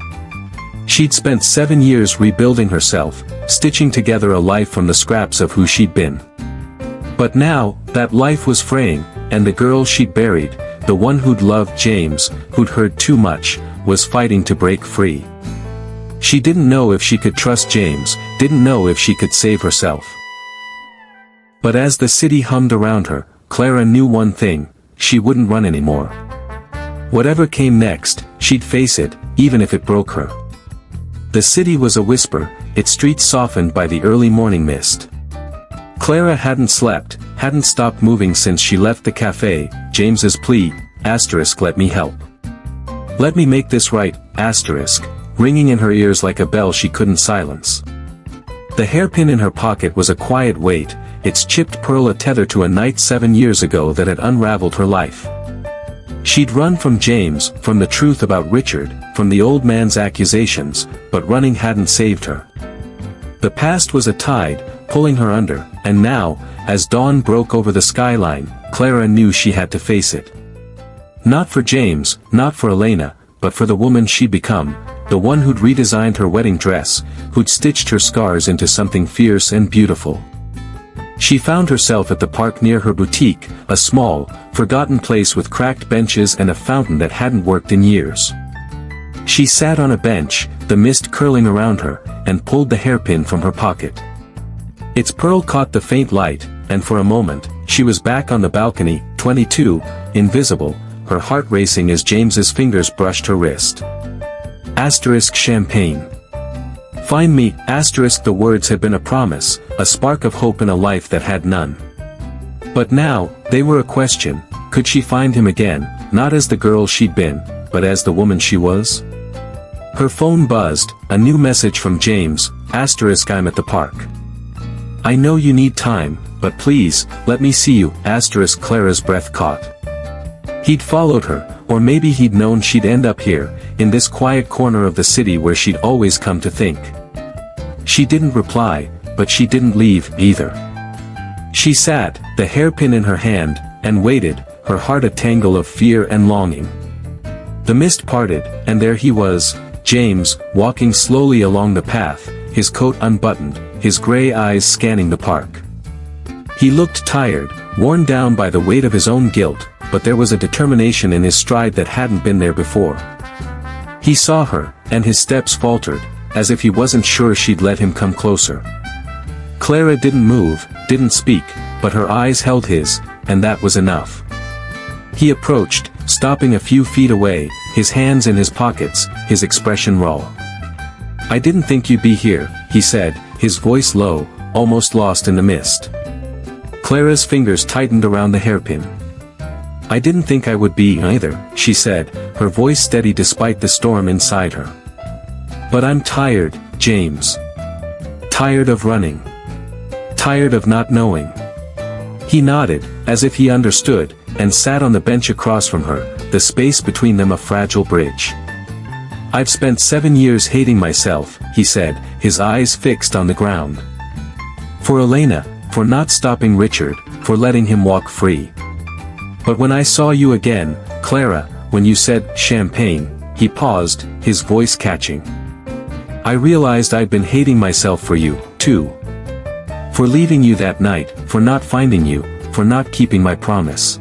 She'd spent 7 years rebuilding herself, stitching together a life from the scraps of who she'd been. But now, that life was fraying, and the girl she'd buried, the one who'd loved James, who'd heard too much, was fighting to break free. She didn't know if she could trust James, didn't know if she could save herself. But as the city hummed around her, Clara knew one thing, she wouldn't run anymore. Whatever came next, she'd face it, even if it broke her. The city was a whisper, its streets softened by the early morning mist. Clara hadn't slept, hadn't stopped moving since she left the cafe, James's plea, let me help. Let me make this right, ringing in her ears like a bell she couldn't silence. The hairpin in her pocket was a quiet weight, its chipped pearl a tether to a night 7 years ago that had unraveled her life. She'd run from James, from the truth about Richard, from the old man's accusations, but running hadn't saved her. The past was a tide, pulling her under, and now, as dawn broke over the skyline, Clara knew she had to face it. Not for James, not for Elena, but for the woman she'd become, the one who'd redesigned her wedding dress, who'd stitched her scars into something fierce and beautiful. She found herself at the park near her boutique, a small, forgotten place with cracked benches and a fountain that hadn't worked in years. She sat on a bench, the mist curling around her, and pulled the hairpin from her pocket. Its pearl caught the faint light, and for a moment, she was back on the balcony, 22, invisible, her heart racing as James's fingers brushed her wrist. Champagne. Find me, the words had been a promise, a spark of hope in a life that had none. But now, they were a question, could she find him again, not as the girl she'd been, but as the woman she was? Her phone buzzed, a new message from James, I'm at the park. I know you need time, but please, let me see you, Clara's breath caught. He'd followed her, or maybe he'd known she'd end up here, in this quiet corner of the city where she'd always come to think. She didn't reply, but she didn't leave, either. She sat, the hairpin in her hand, and waited, her heart a tangle of fear and longing. The mist parted, and there he was, James, walking slowly along the path, his coat unbuttoned, his gray eyes scanning the park. He looked tired, worn down by the weight of his own guilt, but there was a determination in his stride that hadn't been there before. He saw her, and his steps faltered, as if he wasn't sure she'd let him come closer. Clara didn't move, didn't speak, but her eyes held his, and that was enough. He approached, stopping a few feet away, his hands in his pockets, his expression raw. "I didn't think you'd be here," he said, his voice low, almost lost in the mist. Clara's fingers tightened around the hairpin. "I didn't think I would be either," she said, her voice steady despite the storm inside her. "But I'm tired, James. Tired of running. Tired of not knowing." He nodded, as if he understood, and sat on the bench across from her, the space between them a fragile bridge. "I've spent 7 years hating myself," he said, his eyes fixed on the ground. "For Elena, for not stopping Richard, for letting him walk free. But when I saw you again, Clara, when you said, champagne," he paused, his voice catching. "I realized I'd been hating myself for you, too. For leaving you that night, for not finding you, for not keeping my promise."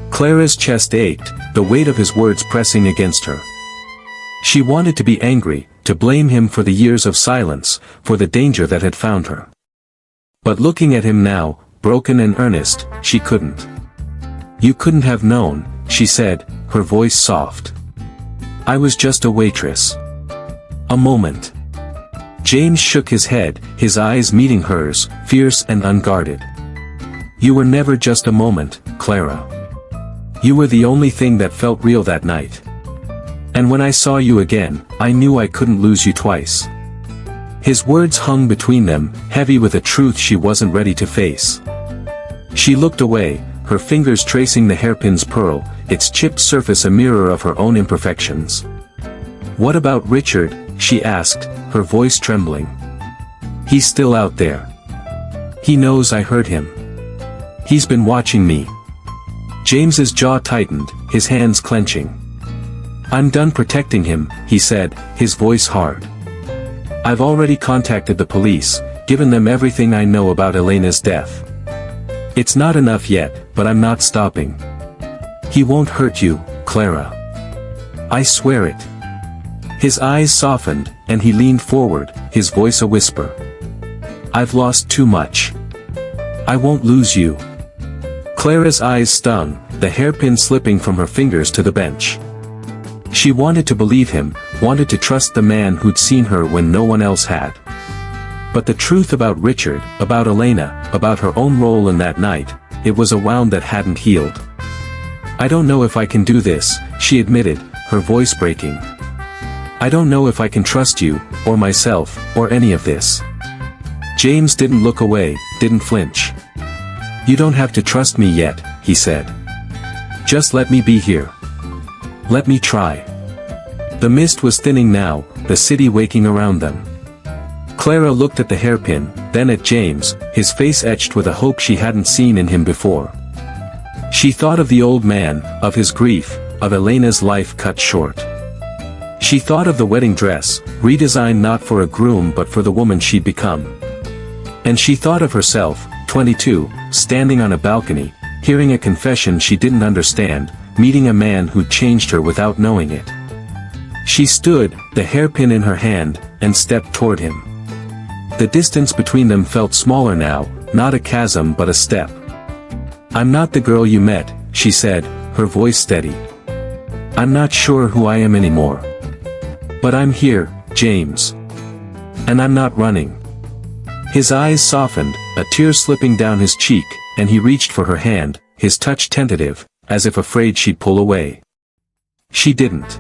Clara's chest ached, the weight of his words pressing against her. She wanted to be angry, to blame him for the years of silence, for the danger that had found her. But looking at him now, broken and earnest, she couldn't. "You couldn't have known," she said, her voice soft. "I was just a waitress. A moment." James shook his head, his eyes meeting hers, fierce and unguarded. "You were never just a moment, Clara. You were the only thing that felt real that night. And when I saw you again, I knew I couldn't lose you twice." His words hung between them, heavy with a truth she wasn't ready to face. She looked away, her fingers tracing the hairpin's pearl, its chipped surface a mirror of her own imperfections. "What about Richard?" she asked, her voice trembling. "He's still out there. He knows I hurt him. He's been watching me." James's jaw tightened, his hands clenching. "I'm done protecting him," he said, his voice hard. "I've already contacted the police, given them everything I know about Elena's death. It's not enough yet, but I'm not stopping. He won't hurt you, Clara. I swear it." His eyes softened, and he leaned forward, his voice a whisper. "I've lost too much. I won't lose you." Clara's eyes stung, the hairpin slipping from her fingers to the bench. She wanted to believe him, wanted to trust the man who'd seen her when no one else had. But the truth about Richard, about Elena, about her own role in that night, it was a wound that hadn't healed. "I don't know if I can do this," she admitted, her voice breaking. "I don't know if I can trust you, or myself, or any of this." James didn't look away, didn't flinch. "You don't have to trust me yet," he said. "Just let me be here. Let me try." The mist was thinning now, the city waking around them. Clara looked at the hairpin, then at James, his face etched with a hope she hadn't seen in him before. She thought of the old man, of his grief, of Elena's life cut short. She thought of the wedding dress, redesigned not for a groom but for the woman she'd become. And she thought of herself, 22, standing on a balcony, hearing a confession she didn't understand, meeting a man who'd changed her without knowing it. She stood, the hairpin in her hand, and stepped toward him. The distance between them felt smaller now, not a chasm but a step. "I'm not the girl you met," she said, her voice steady. "I'm not sure who I am anymore. But I'm here, James. And I'm not running." His eyes softened, a tear slipping down his cheek, and he reached for her hand, his touch tentative, as if afraid she'd pull away. She didn't.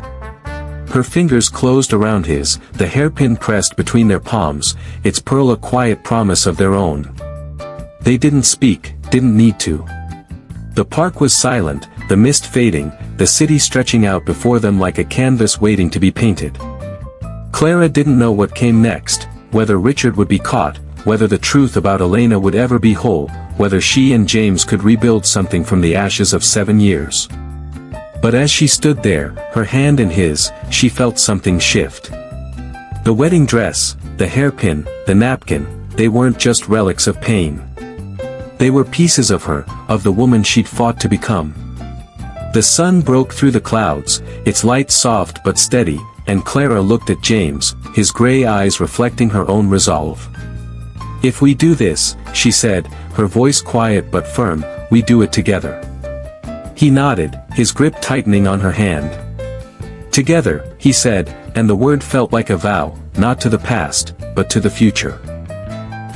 Her fingers closed around his, the hairpin pressed between their palms, its pearl a quiet promise of their own. They didn't speak, didn't need to. The park was silent, the mist fading, the city stretching out before them like a canvas waiting to be painted. Clara didn't know what came next, whether Richard would be caught, whether the truth about Elena would ever be whole, whether she and James could rebuild something from the ashes of 7 years. But as she stood there, her hand in his, she felt something shift. The wedding dress, the hairpin, the napkin, they weren't just relics of pain. They were pieces of her, of the woman she'd fought to become. The sun broke through the clouds, its light soft but steady, and Clara looked at James, his gray eyes reflecting her own resolve. "If we do this," she said, her voice quiet but firm, "we do it together." He nodded, his grip tightening on her hand. "Together," he said, and the word felt like a vow, not to the past, but to the future.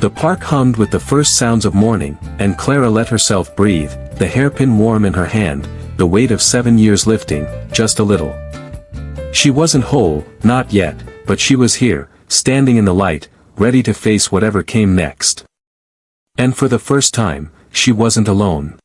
The park hummed with the first sounds of morning, and Clara let herself breathe, the hairpin warm in her hand, the weight of 7 years lifting, just a little. She wasn't whole, not yet, but she was here, standing in the light, ready to face whatever came next. And for the first time, she wasn't alone.